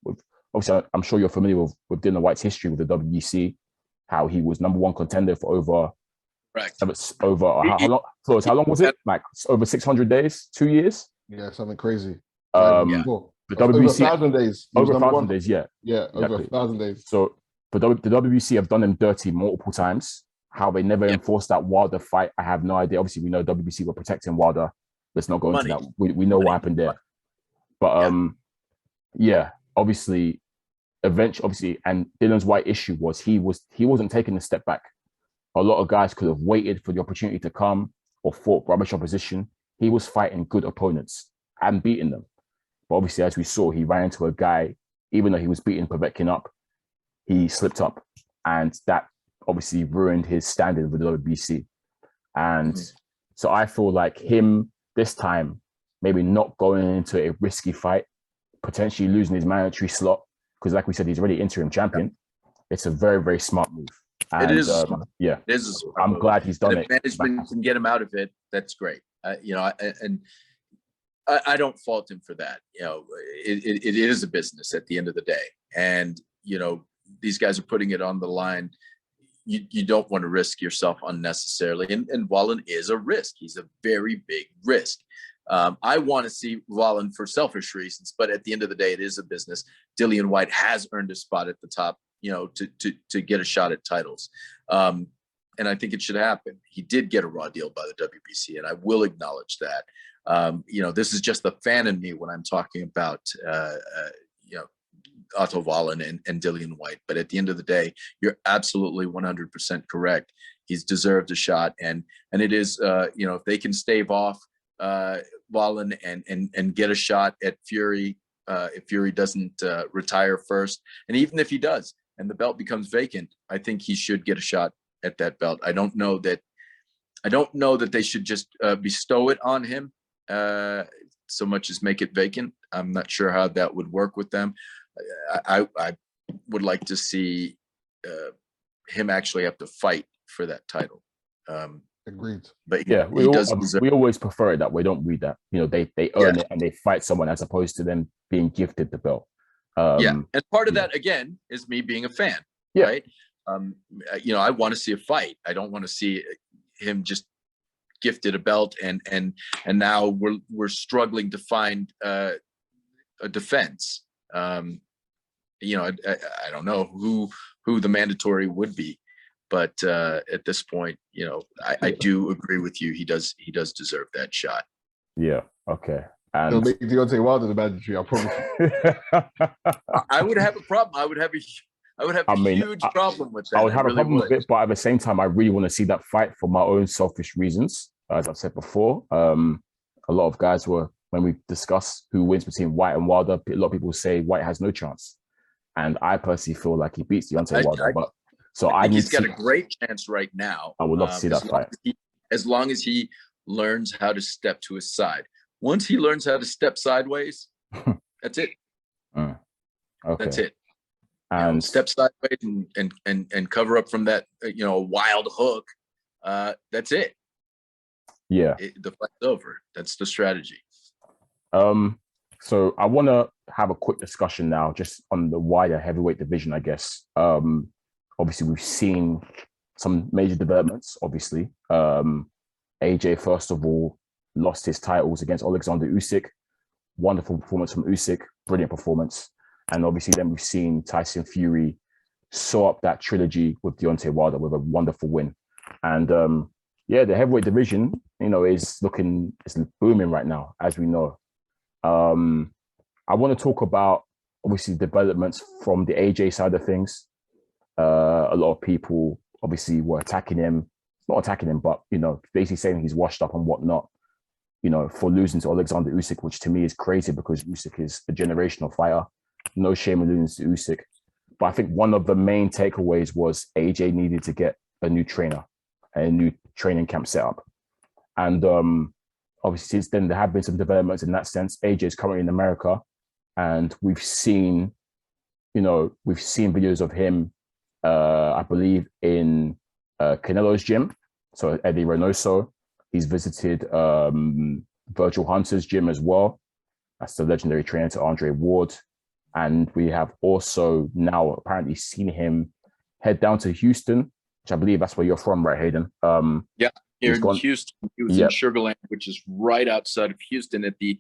Obviously, I'm sure you're familiar with Dillian Whyte's history with the WBC, how he was number one contender for over, how long? Flowz, how long was it? Like over 600 days, 2 years? Yeah, something crazy. The WBC over 1,000 days. Over 1,000 days, yeah. Yeah, exactly. Over 1,000 days. So the WBC have done him dirty multiple times. How they never enforced that Wilder fight, I have no idea. Obviously, we know WBC were protecting Wilder. Let's not go into that. We know what happened there. But obviously, and Dillian Whyte's issue was he wasn't taking a step back. A lot of guys could have waited for the opportunity to come or fought rubbish opposition. He was fighting good opponents and beating them. But obviously, as we saw, he ran into a guy, even though he was beating Povetkin up, he slipped up. And that obviously ruined his standing with the WBC. And so I feel like him this time, maybe not going into a risky fight, potentially losing his mandatory slot, because like we said, he's already interim champion. It's a very, very smart move. And, it is. It is a smart I'm move. glad he's done and it. If management can get him out of it, that's great. I don't fault him for that. It is a business at the end of the day. And, these guys are putting it on the line. You don't want to risk yourself unnecessarily. And Wallin is a risk. He's a very big risk. I want to see Wallin for selfish reasons, but at the end of the day, it is a business. Dillian Whyte has earned a spot at the top, to get a shot at titles. And I think it should happen. He did get a raw deal by the WBC, and I will acknowledge that. This is just the fan in me when I'm talking about, Otto Wallin and Dillian Whyte. But at the end of the day, you're absolutely 100% correct. He's deserved a shot. And it is, if they can stave off Wallin and get a shot at Fury, if Fury doesn't retire first, and even if he does, and the belt becomes vacant, I think he should get a shot at that belt. I don't know that they should just bestow it on him so much as make it vacant. I'm not sure how that would work with them. I would like to see him actually have to fight for that title. Agreed. But we always prefer it that way, don't we? That they earn it and they fight someone as opposed to them being gifted the belt. And part of that again is me being a fan, right? I want to see a fight. I don't want to see him just gifted a belt and now we're struggling to find a defense. I don't know who the mandatory would be, but at this point, I do agree with you. He does deserve that shot. Yeah. Okay. And it'll make Deontay Wilder the mandatory, I promise. I would have a problem. I would have a huge problem with that. I would have a problem with it, but at the same time, I really want to see that fight for my own selfish reasons. As I've said before, a lot of guys when we discuss who wins between Whyte and Wilder, a lot of people say Whyte has no chance. And I personally feel like he beats Deontay Wilder. I think he's got a great chance right now. I would love to see that fight. As long as he learns how to step to his side. Once he learns how to step sideways, that's it. Okay. That's it. And step sideways and cover up from that, wild hook. That's it. Yeah. The fight's over. That's the strategy. So I want to have a quick discussion now, just on the wider heavyweight division, I guess. Obviously, we've seen some major developments, obviously. AJ, first of all, lost his titles against Alexander Usyk. Wonderful performance from Usyk. Brilliant performance. And obviously then we've seen Tyson Fury sew up that trilogy with Deontay Wilder with a wonderful win. And the heavyweight division, is booming right now, as we know. I want to talk about, obviously, developments from the AJ side of things. A lot of people obviously were attacking him, not attacking him, but, basically saying he's washed up and whatnot, for losing to Alexander Usyk, which to me is crazy because Usyk is a generational fighter. No shame in losing to Usyk. But I think one of the main takeaways was AJ needed to get a new trainer, a new training camp set up. And obviously since then, there have been some developments in that sense. AJ is currently in America, and we've seen videos of him I believe, in Canelo's gym. So Eddie Reynoso. He's visited Virgil Hunter's gym as well. That's the legendary trainer to Andre Ward. And we have also now apparently seen him head down to Houston, which I believe that's where you're from, right, Hayden? Yeah, here in Houston. He was in Sugar Land, which is right outside of Houston at the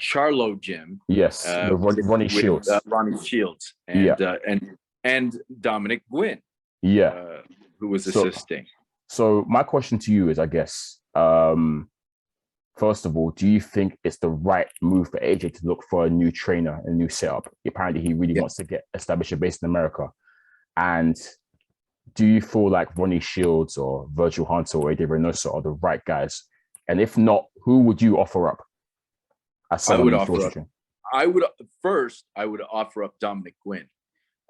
Charlo gym. Yes, Ronnie Shields. Ronnie Shields and Dominic Gwynn. Yeah. Who was assisting. So my question to you is, I guess, first of all, do you think it's the right move for AJ to look for a new trainer, a new setup? Apparently, he really wants to establish a base in America. And do you feel like Ronnie Shields or Virgil Hunter or Eddie Reynoso are the right guys? And if not, who would you offer up? I would offer up Dominic Gwynn.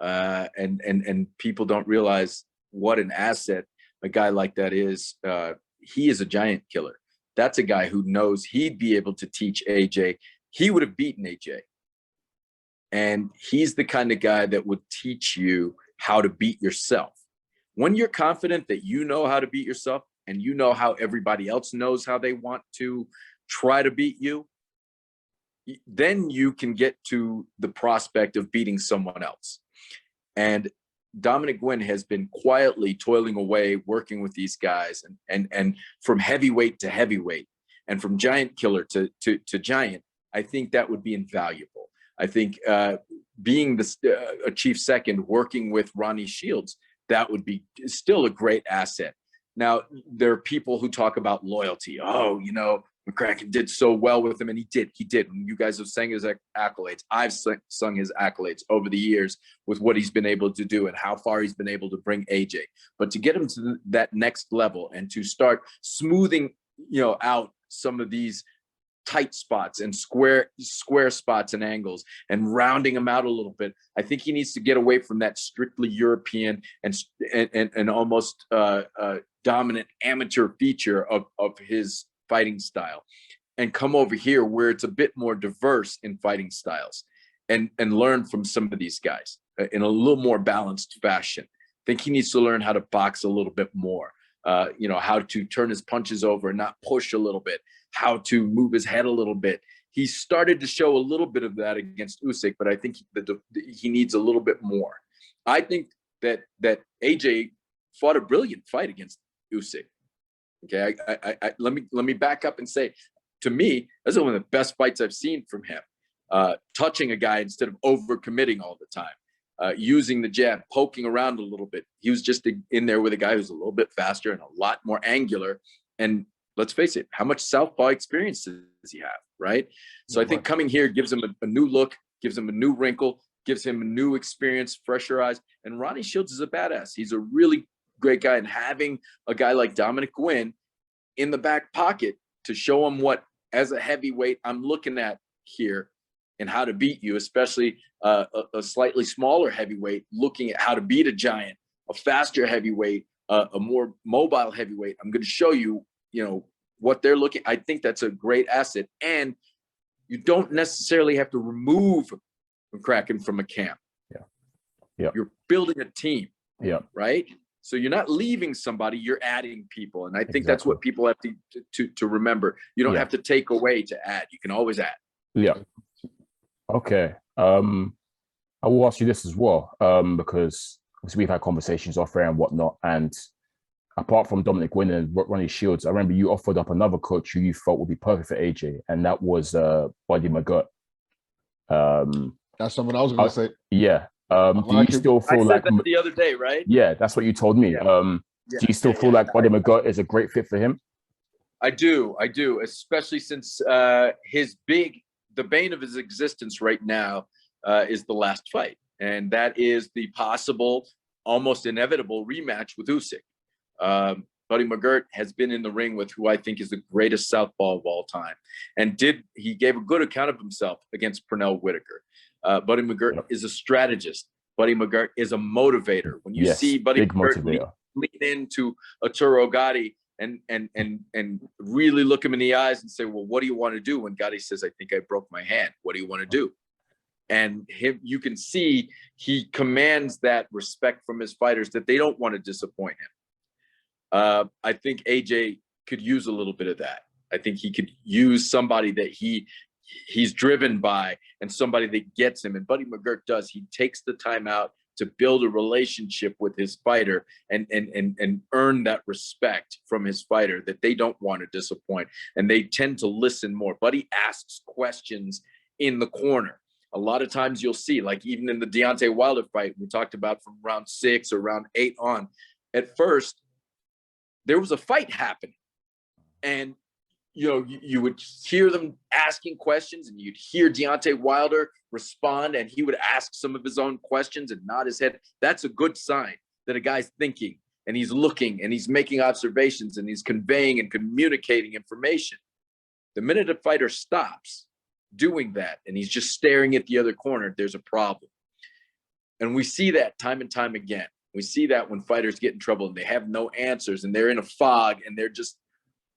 And people don't realize what an asset a guy like that is. He is a giant killer. That's a guy who knows he'd be able to teach AJ. He would have beaten AJ. And he's the kind of guy that would teach you how to beat yourself. When you're confident that you know how to beat yourself and you know how everybody else knows how they want to try to beat you, then you can get to the prospect of beating someone else. And Dominic Gwynn has been quietly toiling away, working with these guys, and from heavyweight to heavyweight, and from giant killer to giant. I think that would be invaluable. I think being a chief second, working with Ronnie Shields, that would be still a great asset. Now, there are people who talk about loyalty. Oh, McCracken did so well with him, and he did. You guys have sang his accolades. I've sung his accolades over the years with what he's been able to do and how far he's been able to bring AJ. But to get him to that next level and to start smoothing, out some of these tight spots and square spots and angles and rounding him out a little bit, I think he needs to get away from that strictly European and almost dominant amateur feature of his fighting style, and come over here where it's a bit more diverse in fighting styles, and learn from some of these guys in a little more balanced fashion. I think he needs to learn how to box a little bit more, how to turn his punches over and not push a little bit, how to move his head a little bit. He started to show a little bit of that against Usyk, but I think he needs a little bit more. I think that AJ fought a brilliant fight against Usyk. Okay, let me back up and say, to me, this is one of the best fights I've seen from him. Touching a guy instead of overcommitting all the time, using the jab, poking around a little bit. He was just in there with a guy who's a little bit faster and a lot more angular. And let's face it, how much southpaw experience does he have, right? So I think coming here gives him a new look, gives him a new wrinkle, gives him a new experience, fresher eyes. And Ronnie Shields is a badass. He's a really great guy, and having a guy like Dominic Gwynn in the back pocket to show him what, as a heavyweight, I'm looking at here and how to beat you, especially a slightly smaller heavyweight, looking at how to beat a giant, a faster heavyweight, a more mobile heavyweight. I'm going to show you, what they're looking. I think that's a great asset, and you don't necessarily have to remove McCracken from a camp. Yeah, you're building a team. Yeah, right. So you're not leaving somebody, you're adding people. And I think that's what people have to remember. You don't have to take away to add. You can always add. Yeah. Okay. I will ask you this as well, because obviously we've had conversations off air and whatnot. And apart from Dominic Gwynn and Ronnie Shields, I remember you offered up another coach who you felt would be perfect for AJ, and that was Buddy McGirt. That's something I was going to say. Yeah. Do you still feel like the other day, right? Yeah, that's what you told me. Do you still feel like Buddy McGirt is a great fit for him? I do, especially since the bane of his existence right now is the last fight, and that is the possible, almost inevitable rematch with Usyk. Buddy McGirt has been in the ring with who I think is the greatest southpaw of all time, and he gave a good account of himself against Pernell Whitaker. Buddy McGirt is a strategist. Buddy McGirt is a motivator. When you see Buddy McGirt lean into Arturo Gatti and really look him in the eyes and say, well, what do you want to do? When Gatti says, I think I broke my hand. What do you want to do? And you can see he commands that respect from his fighters that they don't want to disappoint him. I think AJ could use a little bit of that. I think he could use somebody that he's driven by and somebody that gets him. And Buddy McGirt does. He takes the time out to build a relationship with his fighter and earn that respect from his fighter that they don't want to disappoint. And they tend to listen more. Buddy asks questions in the corner. A lot of times you'll see, like even in the Deontay Wilder fight, we talked about from round 6 or round 8 on, at first, there was a fight happening. And, you would hear them asking questions and you'd hear Deontay Wilder respond and he would ask some of his own questions and nod his head. That's a good sign that a guy's thinking and he's looking and he's making observations and he's conveying and communicating information. The minute a fighter stops doing that and he's just staring at the other corner, there's a problem. And we see that time and time again. We see that when fighters get in trouble and they have no answers and they're in a fog and they're just,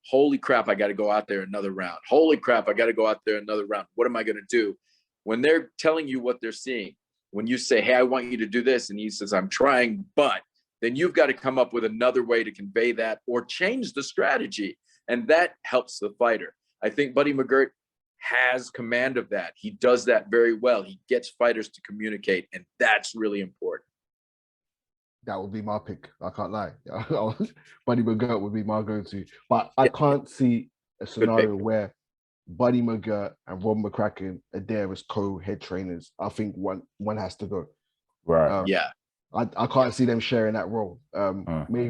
holy crap, I got to go out there another round. Holy crap, I got to go out there another round. What am I going to do? When they're telling you what they're seeing, when you say, hey, I want you to do this, and he says, I'm trying, but then you've got to come up with another way to convey that or change the strategy. And that helps the fighter. I think Buddy McGirt has command of that. He does that very well. He gets fighters to communicate, and that's really important. That would be my pick. I can't lie. Buddy McGirt would be my go-to. But I can't see a scenario where Buddy McGirt and Rob McCracken are there as co-head trainers. I think one has to go. Right. Yeah. I can't see them sharing that role. Maybe.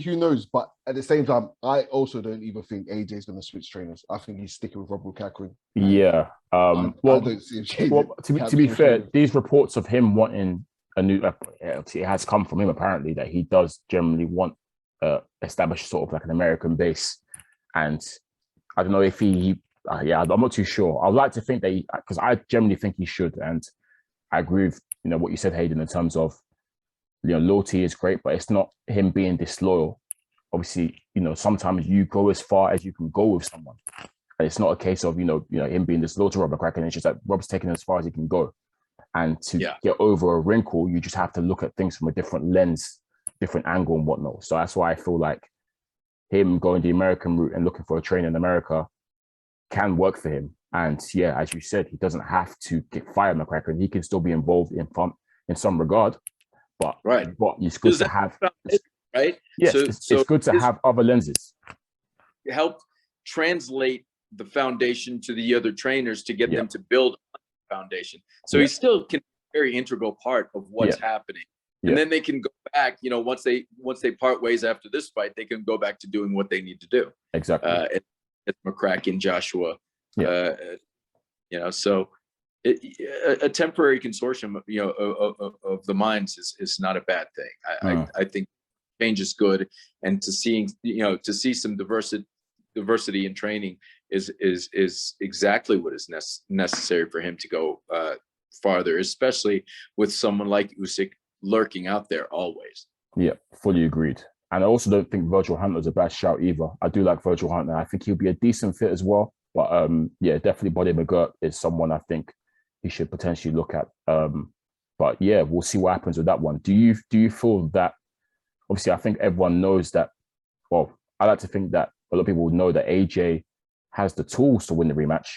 Who knows? But at the same time, I also don't even think AJ's going to switch trainers. I think he's sticking with Rob McCracken. Yeah. I don't see him changing. Well, to be fair, these reports of him wanting a new, it has come from him apparently that he does generally want establish sort of like an American base. And I don't know if I'm not too sure. I'd like to think that because I generally think he should, and I agree with what you said, Hayden, in terms of loyalty is great, but it's not him being disloyal. Obviously, sometimes you go as far as you can go with someone. And it's not a case of him being disloyal to Rob McCracken. It's just that Rob's taking it as far as he can go. And to get over a wrinkle, you just have to look at things from a different lens, different angle and whatnot. So that's why I feel like him going the American route and looking for a trainer in America can work for him. And yeah, as you said, he doesn't have to fire McCracken. He can still be involved in some regard. But it's good to have, right? Yes, it's good to have other lenses. Help translate the foundation to the other trainers to get them to build on the foundation. So he still can be a very integral part of what's happening. And then they can go back, once they part ways after this fight, they can go back to doing what they need to do. Exactly. At McCracken, Joshua, so a temporary consortium, of the minds is not a bad thing. I think change is good, and to see some diversity in training is exactly what is necessary for him to go farther, especially with someone like Usyk lurking out there always. Yeah, fully agreed. And I also don't think Virgil Hunter's a bad shout either. I do like Virgil Hunter. I think he'll be a decent fit as well. But definitely Buddy McGirt is someone I think he should potentially look at. But yeah, we'll see what happens with that one. Do you feel that, obviously I think everyone knows that, well, I like to think that a lot of people would know that AJ has the tools to win the rematch.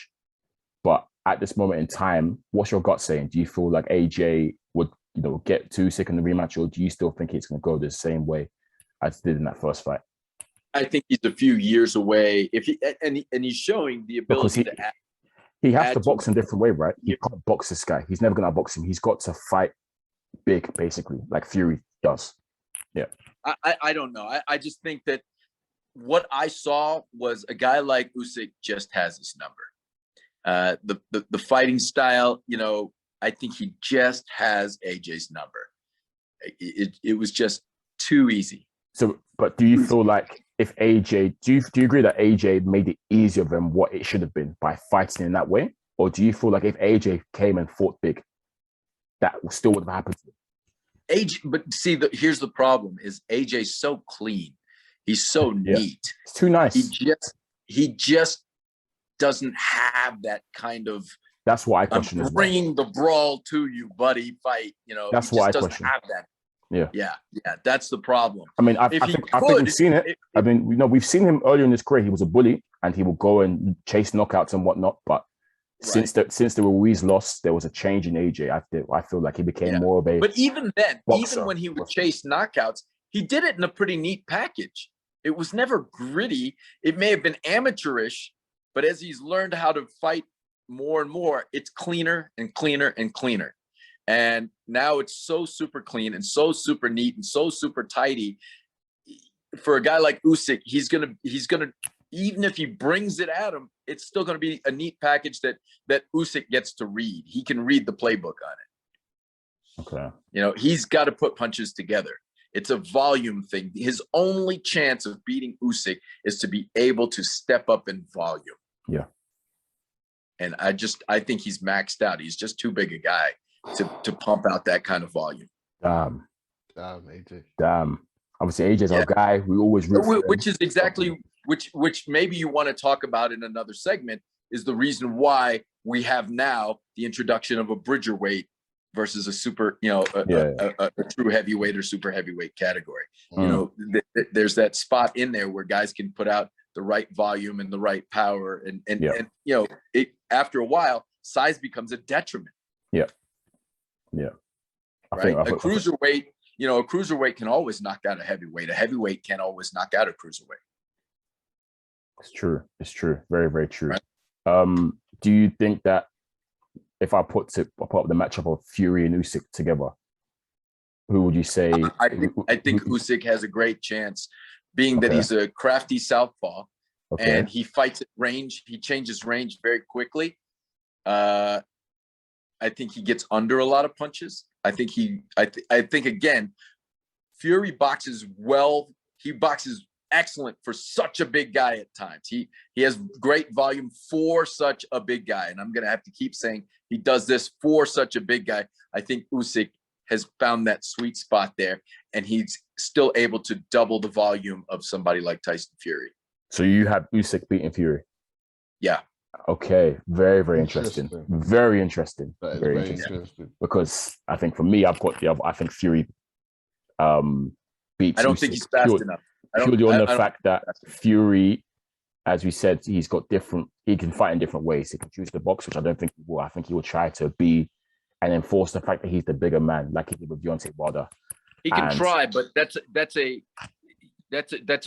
But at this moment in time, what's your gut saying? Do you feel like AJ would, get too sick in the rematch, or do you still think it's going to go the same way as it did in that first fight? I think he's a few years away. And he's showing the ability to add. He has to box in a different way, right? You can't box this guy. He's never going to box him. He's got to fight big, basically, like Fury does. Yeah. I don't know. I just think that what I saw was a guy like Usyk just has his number. The fighting style, I think he just has AJ's number. It was just too easy. So, but do you feel like if AJ, do you agree that AJ made it easier than what it should have been by fighting in that way? Or do you feel like if AJ came and fought big, that still would have happened? AJ, but see, here's the problem: is AJ's so clean, he's so neat, it's too nice. He just doesn't have that kind of. That's what I question as well. Bringing the brawl to you, buddy. Fight. You know, that's he what just I doesn't question. have that. Yeah. That's the problem. I mean, I think we've seen it. We've seen him earlier in his career. He was a bully, and he would go and chase knockouts and whatnot. But since the Ruiz loss, there was a change in AJ. I feel like he became more of a. But even then, boxer. even when he would chase knockouts, he did it in a pretty neat package. It was never gritty. It may have been amateurish, but as he's learned how to fight more and more, it's cleaner and cleaner and cleaner. And now it's so super clean and so super neat and so super tidy. For a guy like Usyk, he's gonna even if he brings it at him, it's still gonna be a neat package that Usyk gets to read. He can read the playbook on it. Okay. You know, he's got to put punches together. It's a volume thing. His only chance of beating Usyk is to be able to step up in volume. Yeah. And I think he's maxed out. He's just too big a guy to pump out that kind of volume. Damn, AJ. Damn. Obviously, AJ's our guy. We always root for him. Which is exactly which maybe you want to talk about in another segment is the reason why we have now the introduction of a bridgerweight versus a super, a true heavyweight or super heavyweight category. You know, there's that spot in there where guys can put out the right volume and the right power, and you know, after a while, size becomes a detriment. Yeah. Right. A cruiserweight can always knock out a heavyweight. A heavyweight can't always knock out a cruiserweight. It's true. Very, very true. Right. Do you think that if I put up the matchup of Fury and Usyk together, who would you say? I think Usyk has a great chance, being that he's a crafty southpaw, and he fights at range. He changes range very quickly. I think he gets under a lot of punches. I think again, Fury boxes well. He boxes excellent for such a big guy at times. He has great volume for such a big guy. And I'm going to have to keep saying he does this for such a big guy. I think Usyk has found that sweet spot there, and he's still able to double the volume of somebody like Tyson Fury. So you have Usyk beating Fury? Yeah. Okay. Very, very interesting. Very interesting. That is very interesting. Because I think for me, I've got the other. I think Fury beats. I don't Usyk think he's fast enough. Purely on the fact that Fury, as we said, he's got different. He can fight in different ways. He can choose the box, which I don't think he will. I think he will try to be and enforce the fact that he's the bigger man, like he did with Deontay Wilder. He can try, but that's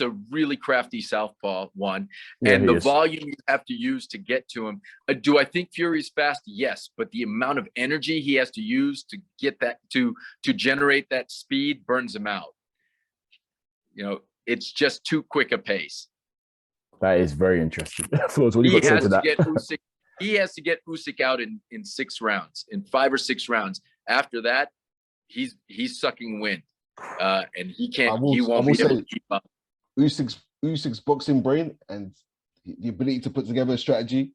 a really crafty southpaw one. And the volume you have to use to get to him. Do I think Fury's fast? Yes, but the amount of energy he has to use to get that to generate that speed burns him out. You know, it's just too quick a pace. That is very interesting. Flowz, what do you got to say to that? He has to get Usyk out in 6 rounds, in 5 or 6 rounds. After that, he's sucking wind. And he can't. He won't be able to keep up. Usyk's boxing brain and the ability to put together a strategy.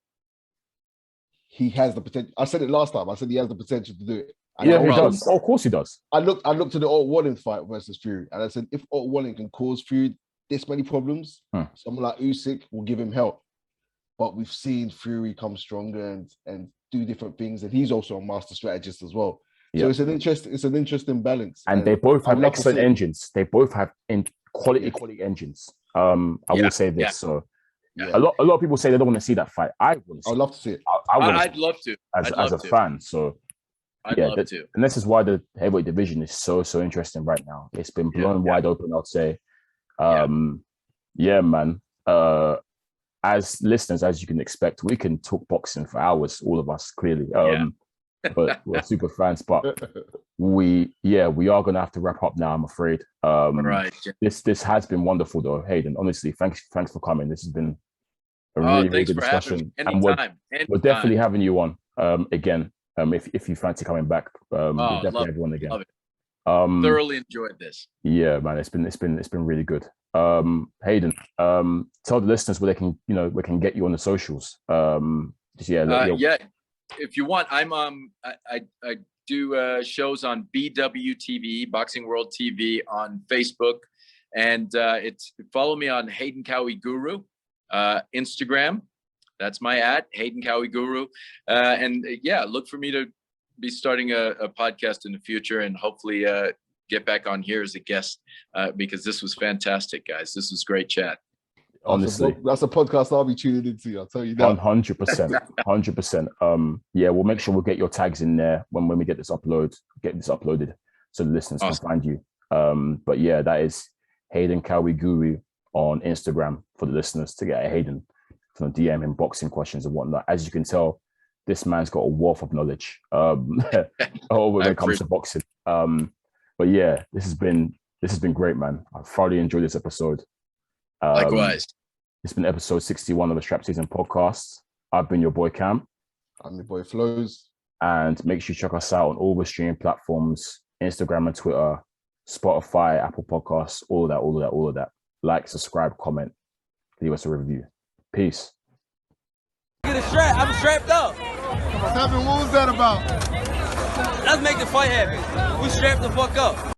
He has the potential. I said it last time. I said he has the potential to do it. And he does. Oh, of course, he does. I looked at the Wallin fight versus Fury, and I said if Wallin can cause Fury this many problems, someone like Usyk will give him help. But we've seen Fury come stronger and do different things, and he's also a master strategist as well. So it's an interesting balance. And they both have excellent engines. They both have quality engines. I will say this. So a lot of people say they don't want to see that fight. I'd love to see it. I'd love to. As a fan. So I'd love to. And this is why the heavyweight division is so interesting right now. It's been blown wide open, I'd say. Man. As listeners, as you can expect, we can talk boxing for hours, all of us, clearly. But we're super fans. But we are going to have to wrap up now, I'm afraid. Right. This has been wonderful, though, Hayden. Honestly, thanks for coming. This has been a really good discussion. And we're definitely having you on again. If you fancy coming back, we'll definitely have you on again. Love it. Thoroughly enjoyed this. Yeah, man, it's been really good. Hayden, tell the listeners where they can get you on the socials. If you want, I'm I do shows on BWTV, Boxing World TV, on Facebook, and follow me on Hayden Cowie Guru, Instagram, That's my Hayden Cowie Guru. Look for me to be starting a podcast in the future, and hopefully get back on here as a guest because this was fantastic, guys. This was great chat. Honestly, that's a podcast I'll be tuning into. I'll tell you that. 100%, 100%. We'll make sure we'll get your tags in there when we get this uploaded, so the listeners can find you. That is Hayden Cowie Guru on Instagram for the listeners to get at Hayden, from DM him boxing questions and whatnot. As you can tell, this man's got a wealth of knowledge when it comes to boxing. This has been great, man. I thoroughly enjoyed this episode. Likewise. It's been episode 61 of the SZN Podcast. I've been your boy Kam. I'm your boy Flowz. And make sure you check us out on all the streaming platforms, Instagram and Twitter, Spotify, Apple Podcasts, all of that. Like, subscribe, comment, leave us a review. Peace. Get a strap. I'm strapped up. What was that about? Let's make the fight happen. We strapped the fuck up.